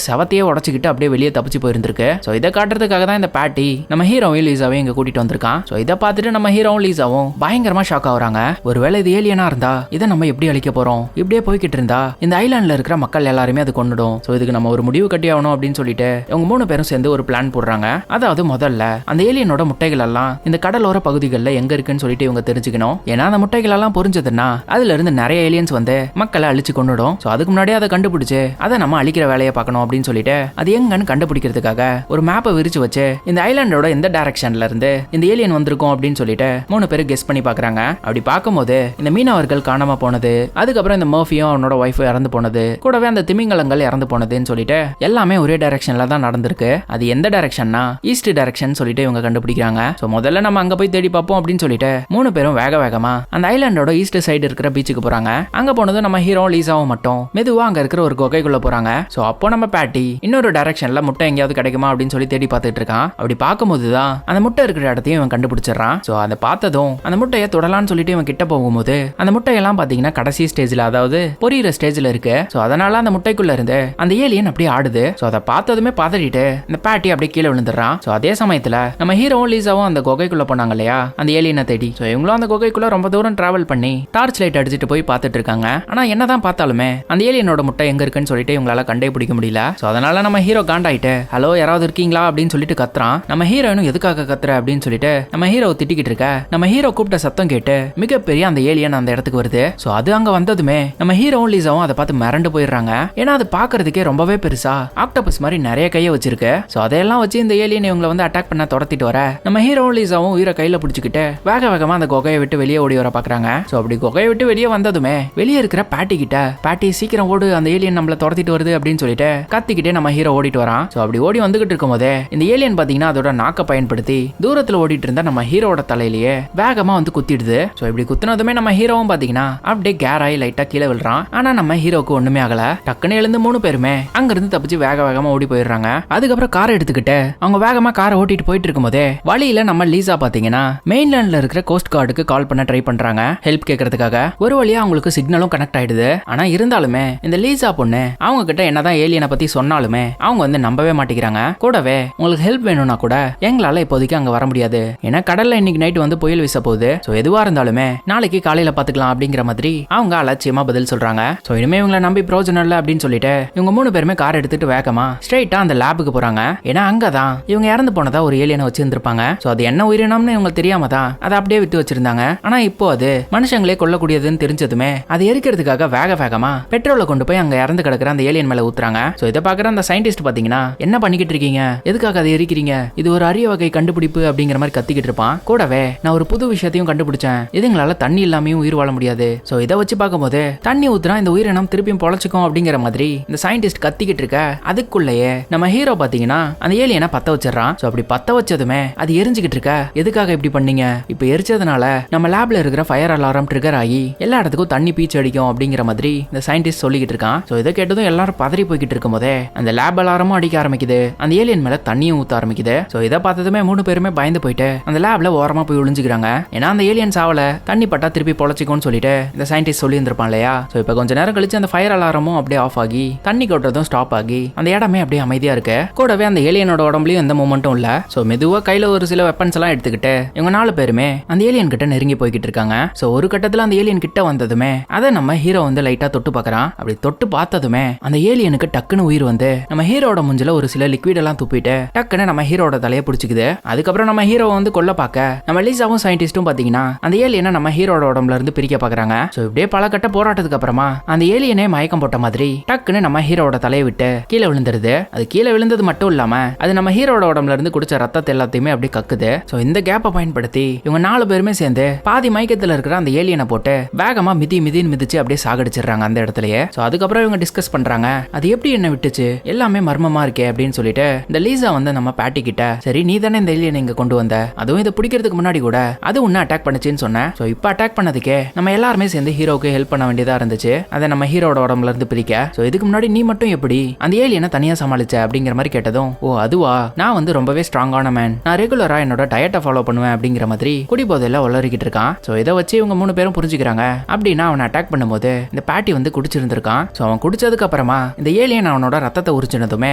செவத்தையே உடச்சிக்கிட்டு அப்படியே வெளியே தப்பிச்சு போயிருந்திருக்கு. ஸோ இதை காட்டுறதுக்காக தான் இந்த பேட்டி நம்ம ஹீரோவையும் லீசாவையும் இங்க கூட்டிட்டு வந்திருக்கான். ஸோ இதை பார்த்துட்டு நம்ம ஹீரோவும் லீசாவும் பயங்கரமா ஷாக் ஆகுறாங்க. ஒருவேளை இது ஏலியனா இருந்தா இதை நம்ம எப்படி அழிக்க போறோம்? இப்படியே போய்கிட்டு இருந்தா இந்த ஐலாண்ட்ல இருக்கிற மக்கள் எல்லாருமே அது கொண்டுடும். ஸோ இதுக்கு நம்ம ஒரு முடிவு கட்டி ஆகணும் அப்படின்னு சொல்லிட்டு இவங்க 3 பேரும் சேர்ந்து ஒரு பிளான் போடுறாங்க. அதாவது முதல்ல அந்த ஏலியனோட முட்டைகள் எல்லாம் இந்த கடலோர பகுதிகளில் எங்க இருக்குன்னு சொல்லிட்டு இவங்க தெரிஞ்சுக்கணும். ஏன்னா அந்த முட்டைகள் எல்லாம் பொரிஞ்சதுன்னா அதுல இருந்து நிறைய ஏலியன்ஸ் வந்து மக்களை அழிச்சு கொண்டுடும். ஸோ அதுக்கு முன்னாடியே அதை கண்டுபிடிச்சு அதை நம்ம அழிக்கிற வேலையை பார்க்கணும் அப்படின்னு சொல்லிட்டு அது எங்கன்னு கண்டுபிடிக்கிறதுக்காக ஒரு மேப்பை விரிச்சு வச்சு இந்த ஐலாண்டோட எந்த டைரக்ஷன்ல இருந்து இந்த ஏலியன் வந்திருக்கும் அப்படின்னு சொல்லிட்டு 3 பேரும் கெஸ் பண்ணி பாக்குறாங்க. அப்படி பார்க்கும்போது இந்த மீனவர்கள் காணாம போனது, அதுக்கப்புறம் இந்த மர்ஃபியும் அவனோட ஒய்ஃபும் இறந்து போனது, கூடவே அந்த திமிங்கலங்கள் இறந்து போனதுன்னு சொல்லிட்டு எல்லாமே ஒரே டைரக்ஷன்ல தான் நடந்திருக்கு. அது எந்த டைரக்ஷன்னா ஈஸ்ட் டைரக்ஷன் சொல்லிட்டு இவங்க கண்டுபிடிக்கிறாங்க. ஸோ முதல்ல நம்ம அங்க போய் தேடி பார்ப்போம் அப்படின்னு சொல்லிட்டு 3 பேரும் வேக வேகமா அந்த ஐலாண்டோட ஈஸ்ட் சைடு இருக்கிற பீச்சுக்கு போறாங்க. அங்க போனதும் நம்ம ஹீரோ லீசாவும் மட்டும் மெதுவா அங்க இருக்கிற ஒரு குகைக்குள்ள போறாங்க. ஸோ அப்போ நம்ம பேட்டி இன்னொரு டைரக்ஷன்ல முட்டை எங்கேயாவது கிடைக்குமா அப்படின்னு சொல்லி தேடி பார்த்துட்டு இருக்கான். அப்படி பார்க்கும்போது தான் அந்த முட்டை இருக்கிற இடத்தையும் இவன் கண்டுபிடிச்சிடறான். ஸோ அதை பார்த்ததும் அந்த முட்டையை தொடலான்னு சொல்லிட்டு இவன் கிட்ட போகும்போது அந்த முட்டையெல்லாம் பாத்தீங்கன்னா கடைசி ஸ்டேஜ்ல, அதாவது பொரியிற ஸ்டேஜ்ல இருக்கு. ஸோ அதனால அந்த முட்டைக்குள்ள இருந்து அந்த ஏலியன் அப்படியே ஆடுது. ஸோ அதை பார்த்ததுமே பதறிட்டு இந்த பேட்டி அப்படியே கீழே விழுந்துடுறான். ஸோ அதே சமயத்துல நம்ம ஹீரோவும் லீசாவும் அந்த குகைக்குள்ள போனாங்க இல்லையா அந்த ஏலியனை தேடி. ஸோ இவங்களும் அந்த குகைக்குள்ள ரொம்ப தூரம் டிராவல் பண்ணி டார்ச் லைட் அடிச்சுட்டு போய் பார்த்துட்டு இருக்காங்க. ஆனா என்னதான் பார்த்தாலுமே அந்த ஏலியனோட முட்டை எங்க இருக்குன்னு சொல்லிட்டு இவங்களால கண்டே பிடிக்க முடியல. ஸோ அதனால நம்ம ஹீரோ காண்டாயிட்டு ஹலோ யாராவது இருக்கீங்களா அப்படின்னு சொல்லிட்டு கத்துறான். நம்ம ஹீரோயினும் எதுக்காக கத்துற அப்படின்னு சொல்லிட்டு நம்ம ஹீரோ திட்டிக்கிட்டு இருக்க நம்ம ஹீரோ கூப்பிட்ட சத்தம் கேட்டு மிகப்பெரிய அந்த ஏலியன் அந்த இடத்துக்கு வருது. ஸோ அது அங்க வந்ததுமே நம்ம ஹீரோவும் லீசாவும் அதை பார்த்து மிரண்டு போயிடுறாங்க. ஏன்னா அது பாக்குறதுக்கே ரொம்பவே பெருசா ஆக்டோபஸ் மாதிரி நிறைய கையை வச்சிருக்கு. ஸோ அதையெல்லாம் வச்சு இந்த ஏலியன் இவங்களை வந்து அட்டாக் பண்ண துரத்திட்டு வர நம்ம ஹீரோவும் லீசாவும் உயிரை கையில பிடிச்சிக்கிட்டு வேக வேகமா அந்த குகையை விட்டு வெளியே ஓடி வர பாக்குறாங்க. ஸோ அப்படி குகையை விட்டு வெளியே வந்ததுமே வெளியே இருக்கிற பேட்டி கிட்ட பேட்டி சீக்கிரம் ஓடு அந்த ஏலியன் நம்மள துரத்திட்டு வருது அப்படின்னு சொல்லிட்டு கத்திக்கிட்டே நம்ம ஹீரோ ஓடிட்டு வரான். ஸோ அப்படி ஓடி வந்துகிட்டு இருக்கும் போதே இந்த ஏலியன் பாத்தீங்கன்னா அதோட நாக்கை பயன்படுத்தி தூரத்துல ஓடிட்டு இருந்தா நம்ம ஹீரோட தலையிலேயே வேகமா வந்து குத்திடுது. ஸோ இப்படி குத்துனதுமே நம்ம ஹீரோவும் பாத்தீங்கன்னா அப்படியே கேராய் லைட்டா கீழே விழுறான். ஆனா நம்ம ஹீரோக்கு ஒண்ணுமே ஆகல. டக்குன்னு எழுந்து 3 பேருமே அங்க இருந்து தப்பிச்சு வேக வேகமா ஓடி போயிடுறாங்க. அதுக்கப்புறம் காரை எடுத்துக்கிட்டு அவங்க வேகமா காரை ஓட்டிட்டு போயிட்டு இருக்கும் போதே வழியில நம்ம லீசா பாத்தீங்கன்னா மெயின்லேண்ட்ல இருக்கிற கோஸ்ட் கார்டுக்கு கால் பண்ண ட்ரை பண்றாங்க ஹெல்ப் கேட்கறதுக்காக. ஒரு வழியா அவங்களுக்கு சிக்னலும் கனெக்ட் ஆயிடுது. ஆனா இருந்தாலுமே இந்த லீசா பொண்ணு அவங்க கிட்ட என்னதான் ஏலியனை பத்தி சொன்னாலுமே அவங்க வந்து நம்பவே மாட்டேங்கிறாங்க. கூடவே உங்களுக்கு ஹெல்ப் வேணும்னா கூட எங்களால இப்போதைக்கு அங்க வர முடியாது. ஏன்னா கடல்ல இன்னைக்கு நைட் வந்து புயல் வீச போகுது. ஸோ எதுவா இருந்தாலுமே நாளைக்கு காலையில பாத்துக்கலாம் அப்படிங்கிற மாதிரி அவங்க அலட்சியமா பதில் சொல்றாங்க. ஸோ இனிமே இவங்களை நம்பி பிரோஜனம் இல்லை அப்படின்னு சொல்லிட்டு இவங்க 3 பேருமே கார் எடுத்துட்டு வேகமா ஸ்ட்ரெயிட்டா அந்த லேபுக்கு போறாங்க. ஏன்னா அங்கதான் இவங்க இறந்து போனதா ஒரு ஏலியனை வச்சிருந்திருப்பாங்க. ஸோ அது என்ன உயிரினம்னு இவங்களுக்கு தெரியாம தான் அதை அப்படியே விட்டு வச்சிருந்தாங்க. ஆனா இப்போ அது மனுஷங்களே கொல்லக்கூடியதுன்னு தெரிஞ்சதுமே அது எரிக்கிறதுக்காக வேக வேகமா பெட்ரோலை கொண்டு போய் அங்க இறந்து கிடக்குற அந்த ஏலியன் மேல ஊத்துறாங்க. ஸோ இதை பாக்குற அந்த சயின்டிஸ்ட் பாத்தீங்கன்னா என்ன பண்ணிக்கிட்டு இருக்கீங்க, எதுக்காக அதை எரிக்கிறீங்க, இது ஒரு அரிய வகை கண்டுபிடிப்பு அப்படிங்கிற மாதிரி கத்திக்கிட்டு இருப்பான். கூடவே நான் ஒரு புது விஷயத்தையும் கண்டுபிடிச்சேன், இதுங்களால தண்ணி இல்லாமையும் உயிர் வாழ முடியாது. ஸோ இதை வச்சு பார்க்கும்போது தண்ணி ஊத்துனா இந்த உயிரினம் திருப்பியும் பொழைச்சிக்கும் அப்படிங்கிற மாதிரி இந்த சயின்டிஸ்ட் கத்திக்கிட்டு இருக்க அதுக்குள்ளேயே நம்ம ஹீரோ பாத்தீங்கன்னா அந்த ஏலியனை பத்த வச்சிடறான். ஸோ அப்படி பத்த வச்சதுமே அது எரிஞ்சுக்கிட்டு இருக்க எதுக்காக இப்படி பண்ணீங்க, இப்போ எரிச்சதுனால நம்ம லேப்ல இருக்கிற ஃபயர் அலாரம் ட்ரிகர் ஆகி எல்லா இடத்துக்கும் தண்ணி பீச்சு அடிக்கும் அப்படிங்கிற மாதிரி இந்த சயின்டிஸ்ட் சொல்லிக்கிட்டு இருக்கான். ஸோ இதை கேட்டதும் எல்லாரும் பதறி போய்கிட்டு இருக்கும் போதே அந்த லேப் அலாரமும் அடிக்க ஆரம்பிக்குது, அந்த ஏலியன் மேல தண்ணியும் ஊத்த ஆரம்பிக்குது. ஸோ இதை பார்த்ததுமே 3 பேருமே பயந்து போயிட்டு அந்த லேப்ல ஓரமா போய் ஒளிஞ்சுக்கிறாங்க. ஏன்னா அந்த ஏலியன் சாவல தண்ணி பட்டா திருப்பி பொழைச்சிக்கும்னு சொல்லிட்டு இந்த சயின்டிஸ்ட் சொல்லி இருந்திருப்பான் இல்லையா. ஸோ இப்போ கொஞ்ச நேரம் கழிச்சு அந்த ஃபயர் அலாரமும் அப்படியே ஆஃப் ஆகி தண்ணி கொட்டுறதும் ஸ்டாப் ஆகி அந்த இடமே அப்படியே அமைதியா இருக்கு. கூடவே அந்த ஏலியனோட உடம்புலயும் எந்த மூமெண்ட்டும் இல்ல. ஸோ மெதுவா கையில ஒரு சில வெப்பன்ஸ் எல்லாம் எடுத்துக்கிட்டு இவங்க 4 பேருமே அந்த ஏலியன் கிட்ட நெருங்கி போய்கிட்டு இருக்காங்க. ஸோ ஒரு கட்டத்துல அந்த ஏலியன் கிட்ட வந்ததுமே அதை நம்ம ஹீரோ வந்து லைட்டா தொட்டு பார்க்கறான். அப்படி தொட்டு பார்த்ததுமே அந்த ஏலியனுக்கு டக்குன்னு உயிர் வந்து நம்ம ஹீரோட முஞ்சில ஒரு சில லிக்விட் எல்லாம் துப்பிட்டு டக்குன்னு நம்ம ஹீரோட தலையை பிடிச்சிக்குது. அதுக்கப்புறம் நம்ம ஹீரோ வந்து கொல்ல பார்க்க நம்ம லீசாவும் சயின்டிஸ்டும் பாத்தீங்கன்னா அந்த ஏலியனை நம்ம ஹீரோட உடம்புல இருந்து பிரிக்க பாக்குறாங்க. ஸோ இப்படியே பல கட்ட போராட்டத்துக்கு அப்புறமா அந்த ஏலியனே மயக்கம் போட்ட மாதிரி டக்குன்னு நம்ம ஹீரோட தலையை விட்டு கீழே விழுந்துருது. அது கீழே விழுந்தது மட்டும் இல்லாம அது நம்ம ஹீரோட உடம்புல இருந்து குடிச்ச ரத்தத்தை எல்லாத்தையுமே அப்படியே கக்குது. ஸோ இந்த கேப்பை பயன்படுத்தி இவங்க 4 பேருமே சேர்ந்து பாதி மயக்கத்துல இருக்கிற அந்த ஏலியனை போட்டு வேகமா மிதின்னு மிதிச்சு அப்படியே சாகடிச்சிடுறாங்க அந்த இடத்துலயே. ஸோ அதுக்கப்புறம் இவங்க டிஸ்கஸ் பண்றாங்க அது எப்படி என்ன விட்டுச்சு, எல்லாமே மர்மமா இருக்கே அப்படின்னு சொல்லிட்டு இந்த லீசா வந்து நம்ம பேட்டி கிட்ட சரி நீ தானே இந்த ஏலியனை இங்க கொண்டு வந்த, அதுவும் இதை பிடிக்கிறதுக்கு முன்னாடி கூட அது உன்ன அட்டாக் பண்ணுச்சுன்னு சொன்னேன். ஸோ இப்போ அட்டாக் பண்ணதுக்கே நம்ம எல்லாருமே சேர்ந்து ஹீரோக்கு ஹெல்ப் பண்ண வேண்டியதா இருந்துச்சு, அதை நம்ம ஹீரோட உடம்புல இருந்து பிரிக்க. ஸோ இதுக்கு முன்னாடி நீ மட்டும் எப்படி அந்த ஏலியனை தனியா சமாளிச்ச அப்படிங்கிற மாதிரி கேட்டதும் ஓ அதுவா, நான் வந்து ரொம்பவே ஸ்ட்ராங்கான மேன், நான் ரெகுலரா என்னோட டயட்டை ஃபாலோ பண்ணுவேன் அப்படிங்கிற மாதிரி குடிபோதையில உளறிக்கிட்டு இருக்கான். ஸோ இதை வச்சு இவங்க 3 பேரும் புரிஞ்சுக்கிறாங்க. அப்படின்னா அவனை அட்டாக் பண்ணும்போது பார்க்கும்போது இந்த பேட்டி வந்து குடிச்சிருந்திருக்கான். ஸோ அவன் குடிச்சதுக்கு அப்புறமா இந்த ஏலியன் அவனோட ரத்தத்தை உரிச்சினதுமே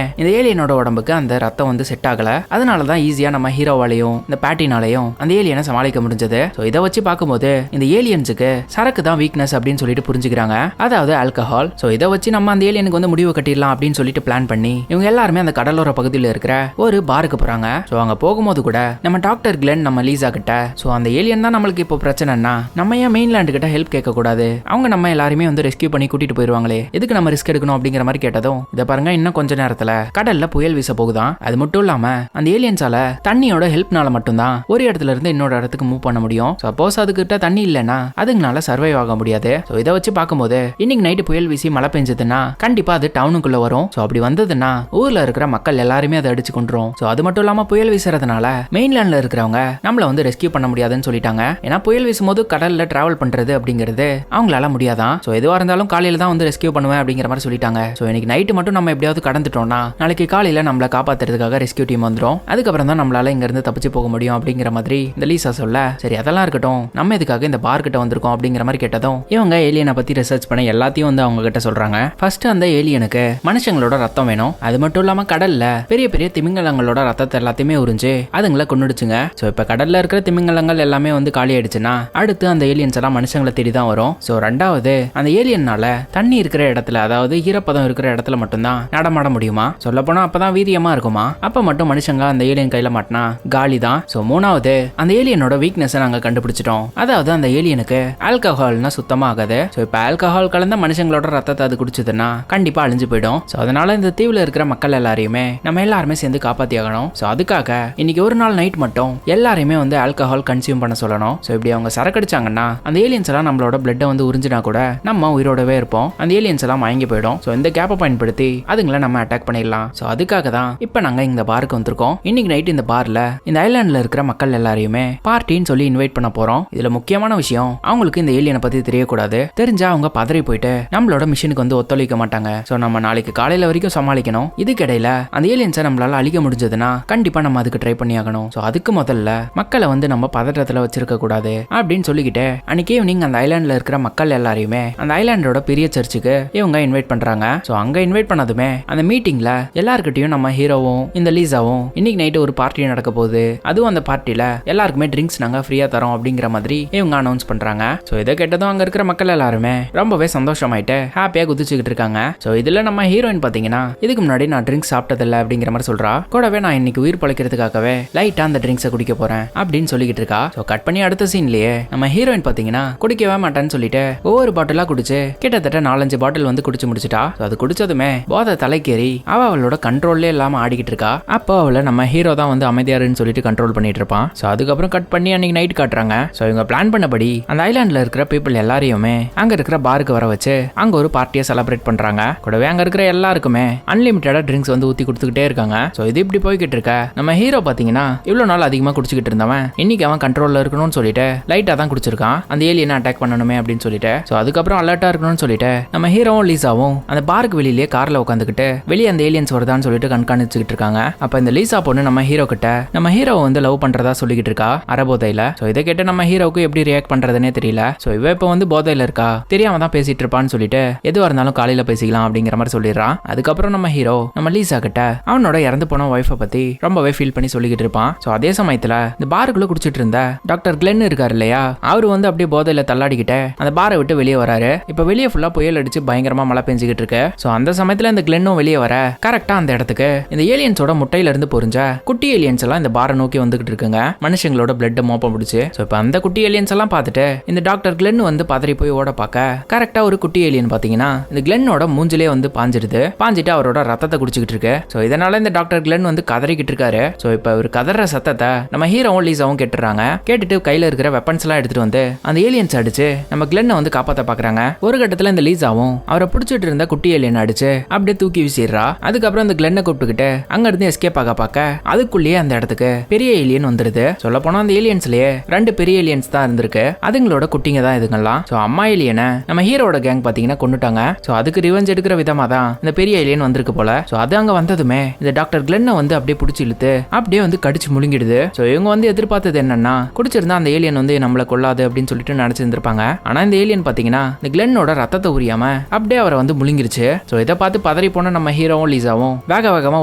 இந்த ஏலியனோட உடம்புக்கு அந்த ரத்தம் வந்து செட் ஆகல. அதனாலதான் ஈஸியா நம்ம ஹீரோவாலையும் இந்த பேட்டினாலையும் அந்த ஏலியனை சமாளிக்க முடிஞ்சது. ஸோ இதை வச்சு பார்க்கும்போது இந்த ஏலியன்ஸுக்கு சரக்கு தான் வீக்னஸ் அப்படின்னு சொல்லிட்டு புரிஞ்சுக்கிறாங்க, அதாவது ஆல்கஹால். ஸோ இதை வச்சு நம்ம அந்த ஏலியனுக்கு வந்து முடிவு கட்டிடலாம் அப்படின்னு சொல்லிட்டு பிளான் பண்ணி இவங்க எல்லாருமே அந்த கடலோர பகுதியில் இருக்கிற ஒரு பாருக்கு போறாங்க. ஸோ அங்க போகும்போது கூட நம்ம டாக்டர் கிளென் நம்ம லீசா கிட்ட ஸோ அந்த ஏலியன் தான் நம்மளுக்கு இப்போ பிரச்சனைனா நம்ம ஏன் மெயின்லேண்ட் கிட்ட ஹெல்ப் கேட்க கூடாது, அவங்க நம்ம எல்லாருமே வந்து ரெஸ்கியூ பண்ணி கூட்டிட்டு போயிருவாங்களே, எதுக்கு நம்ம ரிஸ்க் எடுக்கணும் அப்படிங்கிற மாதிரி கேட்டதும் இதை பாருங்க இன்னும் கொஞ்ச நேரத்துல கடல்ல புயல் வீச போகுதான். அது மட்டும் இல்லாம அந்த ஏலியன்ஸால தண்ணியோட ஹெல்ப்னால மட்டும்தான் ஒரு இடத்துல இருந்து இன்னொரு இடத்துக்கு மூவ் பண்ண முடியும். சப்போஸ் அதுக்கிட்ட தண்ணி இல்லைன்னா அதுங்களால சர்வைவ் ஆக முடியாது. ஸோ இதை வச்சு பார்க்கும்போது இன்னைக்கு நைட்டு புயல் வீசி மழை பெஞ்சதுன்னா கண்டிப்பா அது டவுனுக்குள்ள வரும். ஸோ அப்படி வந்ததுன்னா ஊர்ல இருக்கிற மக்கள் எல்லாருமே அதை அடிச்சு கொண்டுரும். ஸோ அது மட்டும் இல்லாம புயல் வீசுறதுனால மெயின்லேண்ட்ல இருக்கிறவங்க நம்மள வந்து ரெஸ்கியூ பண்ண முடியாதுன்னு சொல்லிட்டாங்க. ஏன்னா புயல் வீசும்போது கடல்ல டிராவல் பண்றது அப்படிங்கிறது அவங்களால முடியாதான். ஸோ எதுவா இருந்தாலும் காலையில தான் வந்து ரெஸ்கியூ பண்ணுவேன் அப்படிங்கிற மாதிரி சொல்லிட்டாங்க. ஸோ இன்னைக்கு நைட்டு மட்டும் நம்ம எப்படியாவது கடந்துட்டோம்னா நாளைக்கு காலையில நம்மள காப்பாத்துறதுக்காக ரெஸ்கியூ டீம் வந்துடும். அதுக்கப்புறம் தான் நம்மளால இங்க இருந்து தப்பிச்சு போக முடியும் அப்படிங்கிற மாதிரி இந்த லீசா சொல்ல, சரி அதெல்லாம் இருக்கட்டும், நம்ம இதுக்காக இந்த பார் கிட்ட வந்திருக்கோம் அப்படிங்கிற மாதிரி கேட்டதும் இவங்க ஏலியனை பத்தி ரிசர்ச் பண்ண எல்லாத்தையும் வந்து அவங்க கிட்ட சொல்றாங்க. ஃபர்ஸ்ட் அந்த ஏலியனுக்கு மனுஷங்களோட ரத்தம் வேணும். அது மட்டும் இல்லாம கடல்ல பெரிய பெரிய திமிங்கலங்களோட ரத்தத்தை எல்லாத்தையுமே உறிஞ்சு அதுங்களை கொண்டுடுச்சுங்க. ஸோ இப்ப கடல்ல இருக்கிற திமிங்கலங்கள் எல்லாமே வந்து காலி ஆயிடுச்சுன்னா அடுத்து அந்த ஏலியன்ஸ் எல்லாம் மனுஷங்களை தேடி தான் வரும். ஸோ ரெண்டாவது அந்த ஏலியன்னால தண்ணி இருக்கிற இடத்துல, அதாவது ஈரப்பதம் இருக்கிற இடத்துல மட்டும்தான் நடமாட முடியுமா, சொல்ல போனா அப்பதான் வீரியமா இருக்குமா, அப்ப மட்டும் மனுஷங்க அந்த ஏலியன் கையில மாட்டினா காலி தான். ஸோ மூணாவது அந்த ஏலியனோட வீக்னஸ் நாங்க கண்டுபிடிச்சிட்டோம், அதாவது அந்த ஏலியனுக்கு ஆல்கஹால்னா சுத்தமா ஆகாது. ஸோ இப்ப ஆல்கஹால் கலந்த மனுஷங்களோட ரத்தத்தை அது குடிச்சதுன்னா கண்டிப்பா அழிஞ்சு போயிடும். ஸோ அதனால இந்த தீவுல இருக்கிற மக்கள் எல்லாரையுமே நம்ம எல்லாருமே சேர்ந்து காப்பாத்தி ஆகணும். ஸோ அதுக்காக இன்னைக்கு ஒரு நாள் நைட் மட்டும் எல்லாரையுமே வந்து ஆல்கஹால் கன்சியூம் பண்ண சொல்லணும். ஸோ இப்படி அவங்க சரக்கடிச்சாங்கன்னா அந்த ஏலியன்ஸ் எல்லாம் நம்மளோட பிளட்டை வந்து உறிஞ்சினா கூட நம்ம உயிரோடவே இருப்போம், அந்த ஏலியன்ஸ் எல்லாம் மயங்கி போயிடும். ஸோ இந்த கேப்பை பயன்படுத்தி அதுங்களை நம்ம அட்டாக் பண்ணிடலாம். ஸோ அதுக்காக தான் இப்போ நாங்க இந்த பாருக்கு வந்திருக்கோம். இன்னைக்கு நைட் இந்த பார்ல இந்த ஐலாண்ட்ல இருக்கிற மக்கள் எல்லாரையுமே பார்ட்டின்னு சொல்லி இன்வைட் பண்ண போறோம். இதுல முக்கியமான விஷயம், அவங்களுக்கு இந்த ஏலியனை பத்தி தெரியக்கூடாது. தெரிஞ்சா அவங்க பதறி போயிட்டு நம்மளோட மிஷனுக்கு வந்து ஒத்துழைக்க மாட்டாங்க. ஸோ நம்ம நாளைக்கு காலையில வரைக்கும் சமாளிக்கணும். இதுக்கிடையில அந்த ஏலியன்ஸை நம்மளால அழிக்க முடிஞ்சதுன்னா கண்டிப்பா நம்ம அதுக்கு ட்ரை பண்ணி ஆகணும். ஸோ அதுக்கு முதல்ல மக்களை வந்து நம்ம பதற்றத்துல வச்சிருக்க கூடாது அப்படின்னு சொல்லிக்கிட்டு அன்னைக்கு ஈவினிங் அந்த ஐலாண்ட்ல இருக்கிற மக்கள் எல்லாரையுமே அந்த ஐலாண்டோட பெரிய சர்ச்சுக்கு இவங்க இன்வைட் பண்றாங்க. ஸோ அங்க இன்வைட் பண்ணதுமே அந்த மீட்டிங்ல எல்லார்கிட்டையும் நம்ம ஹீரோவும் இந்த லீசாவும் இன்னைக்கு நைட்டு ஒரு பார்ட்டி நடக்க போகுது, அதுவும் அந்த பார்ட்டில எல்லாருக்குமே ட்ரிங்க்ஸ் நாங்க ஃப்ரீயா தரோம் அப்படிங்கிற மாதிரி இவங்க அனௌன்ஸ் பண்றாங்க. ஸோ இதை கேட்டதும் அங்க இருக்கிற மக்கள் எல்லாருமே ரொம்பவே சந்தோஷமாயிட்டு ஹாப்பியா குதிச்சுக்கிட்டு இருக்காங்க. ஸோ இதுல நம்ம ஹீரோயின் பாத்தீங்கன்னா இதுக்கு முன்னாடி நான் ட்ரிங்க்ஸ் சாப்பிட்டதில்லை அப்படிங்கிற மாதிரி சொல்றா. கூடவே நான் இன்னைக்கு உயிர் பழைக்கிறதுக்காகவே லைட்டா அந்த ட்ரிங்க்ஸை குடிக்க போறேன் அப்படின்னு சொல்லிக்கிட்டு இருக்கா. ஸோ கட் பண்ணி அடுத்த சீன்லயே நம்ம ஹீரோயின் பாத்தீங்கன்னா குடிக்கவே மாட்டேன்னு சொல்லிட்டு ஒவ்வொரு பாட்டிலா குடிச்சு கிட்டத்தட்ட 4-5 பாட்டில் வந்து குடிச்சு முடிச்சுட்டா. அது குடிச்சதுமே போதை தலைக்கேறி அவளோட கண்ட்ரோல்லே இல்லாம ஆடிக்கிட்டு இருக்கா. அப்போ அவளை நம்ம ஹீரோ தான் வந்து அமைதியாருன்னு சொல்லிட்டு கண்ட்ரோல் பண்ணிட்டு இருப்பான். ஸோ அதுக்கப்புறம் கட் பண்ணி அன்னைக்கு நைட் காட்டுறாங்க. ஸோ இவங்க பிளான் பண்ணபடி அந்த ஐலாண்ட்ல இருக்கிற பீப்புள் எல்லாரையுமே அங்க இருக்கிற பாருக்கு வர வச்சு அங்க ஒரு பார்ட்டியை செலிப்ரேட் பண்றாங்க. கூடவே அங்க இருக்கிற எல்லாருக்குமே அன்லிமிட்டடா ட்ரிங்க்ஸ் வந்து ஊத்தி கொடுத்துக்கிட்டே இருக்காங்க. ஸோ இது இப்படி போய்கிட்டு இருக்க நம்ம ஹீரோ பாத்தீங்கன்னா இவ்வளவு நாள் அதிகமா குடிச்சுக்கிட்டு இருந்தவன் இன்னைக்கு அவன் கண்ட்ரோல்ல இருக்கணும்னு சொல்லிட்டு லைட்டா தான் குடிச்சிருக்கான், அந்த ஏலியனை அட்டாக் பண்ணணுமே அப்படின்னு சொல்லிட்டு. ஸோ அதுக்கப்புறம் அலர்ட்டா இருக்கணும்னு சொல்லிட்டு நம்ம ஹீரோவும் லீசாவும் அந்த பாருக்கு வெளியிலேயே கார்ல உட்காந்துக்கிட்டு வெளியே அந்த ஏலியன்ஸ் வருதான்னு சொல்லிட்டு கண்காணிச்சுக்கிட்டு இருக்காங்க. அப்ப இந்த லீசா பொண்ணு நம்ம ஹீரோ கிட்ட நம்ம ஹீரோ வந்து லவ் பண்றதா சொல்லிக்கிட்டு இருக்கா அரபோதையில. ஸோ இதை கேட்டு நம்ம ஹீரோவுக்கு எப்படி ரியாக்ட் பண்றதுன்னே தெரியல. ஸோ இவ இப்போ வந்து போதையில இருக்கா, தெரியாம தான் பேசிட்டு இருப்பான்னு சொல்லிட்டு எதுவா இருந்தாலும் காலையில பேசிக்கலாம் அப்படிங்கிற மாதிரி சொல்லிடுறான். அதுக்கப்புறம் நம்ம ஹீரோ நம்ம லீசா கிட்ட அவனோட இறந்து போன ஒய்ஃபை பத்தி ரொம்பவே ஃபீல் பண்ணி சொல்லிக்கிட்டு இருப்பான். ஸோ அதே சமயத்துல இந்த பாருக்குள்ள குடிச்சிட்டு இருந்த டாக்டர் கிளென் இருக்காரு இல்லையா, அவரு வந்து அப்படியே போதையில தள்ளாடிக்கிட்டு அந்த பாரை விட்டு வெளியே வராரு. இப்ப வெளியே ஃபுல்லா புயல் அடிச்சு பயங்கரமா மழை பெஞ்சுக்கிட்டு இருக்கு. ஸோ அந்த சமயத்துல இந்த கிளென்னும் வெளியே வர கரெக்டா அந்த இடத்துக்கு இந்த ஏலியன்ஸோட முட்டையில இருந்து பொறிஞ்ச குட்டி ஏலியன்ஸ் எல்லாம் இந்த பாரை நோக்கி வந்துகிட்டு இருக்குங்க, மனுஷங்களோட பிளட் மோப்ப முடிச்சு. ஸோ இப்போ அந்த குட்டி ஏலியன்ஸ் எல்லாம் பார்த்துட்டு இந்த டாக்டர் கிளென் வந்து பதறி போய் ஓட பார்க்க கரெக்டா ஒரு குட்டி ஏலியன் பாத்தீங்கன்னா இந்த கிளென்னோட மூஞ்சிலே வந்து பாஞ்சிடுது. பாஞ்சிட்டு அவரோட ரத்தத்தை குடிச்சுக்கிட்டு இருக்கு. ஸோ இதனால இந்த டாக்டர் கிளென் வந்து கதறிக்கிட்டு இருக்காரு. ஸோ இப்போ இவர் கதற சத்தத்தை நம்ம ஹீரோவும் லீசாவும் கேட்டுறாங்க. கேட்டுட்டு கையில இருக்கிற வெப்பன்ஸ் எல்லாம் எடுத்துட்டு வந்து அந்த ஏலியன்ஸ் அடிச்சு நம்ம கிளென்னை வந்து காப்பாத்த பாக்குறாங்க. ஒரு கட்டத்துல இந்த லீசாவும் அவரை பிடிச்சிட்டு இருந்த குட்டி ஏலியன் அடிச்சு அப்படியே தூக்கி வீசிடுறா. அதுக்கப்புறம் இந்த கிளென்னை கூப்பிட்டுக்கிட்டு அங்க இருந்து எஸ்கேப் ஆக பார்க்க அதுக்குள்ளேயே அந்த இடத்துக்கு பெரிய ஏலியன் வந்துருது. சொல்ல போனா அந்த ஏலியன்ஸ்லயே 2 பெரிய ஏலியன்ஸ் தான் இருந்திருக்கு, அதுங்களோட குட்டிங்க தான் இதுங்கெல்லாம். ஸோ அம்மா ஏலியனை நம்ம ஹீரோட கேங் பாத்தீங்கன்னா கொண்டுட்டாங்க. ஸோ அதுக்கு ரிவெஞ்ச் எடுக்கிற விதமா தான் இந்த பெரிய ஏலியன் வந்திருக்கு போல. ஸோ அது அங்க வந்ததுமே இந்த டாக்டர் கிளென்னை வந்து அப்படியே பிடிச்சி இழுத்து அப்படியே வந்து கடிச்சு முழுங்கிடுது. ஸோ இவங்க வந்து எதிர்பார்த்தது என்னன்னா குடிச்சிருந்தா அந்த ஏலியன் வந்து நம்மளை கொள்ளாது அப்படின்னு சொல்லிட்டு நினைச்சிருந்திருப்பாங்க. ஆனா இந்த ஏலியன் பாத்தீங்கன்னா பாத்தீங்கன்னா இந்த கிளென்னோட ரத்தத்தை உரியாம அப்படியே அவரை வந்து முழுங்கிருச்சு. ஸோ இதை பார்த்து பதறி போன நம்ம ஹீரோவும் லீசாவும் வேக வேகமா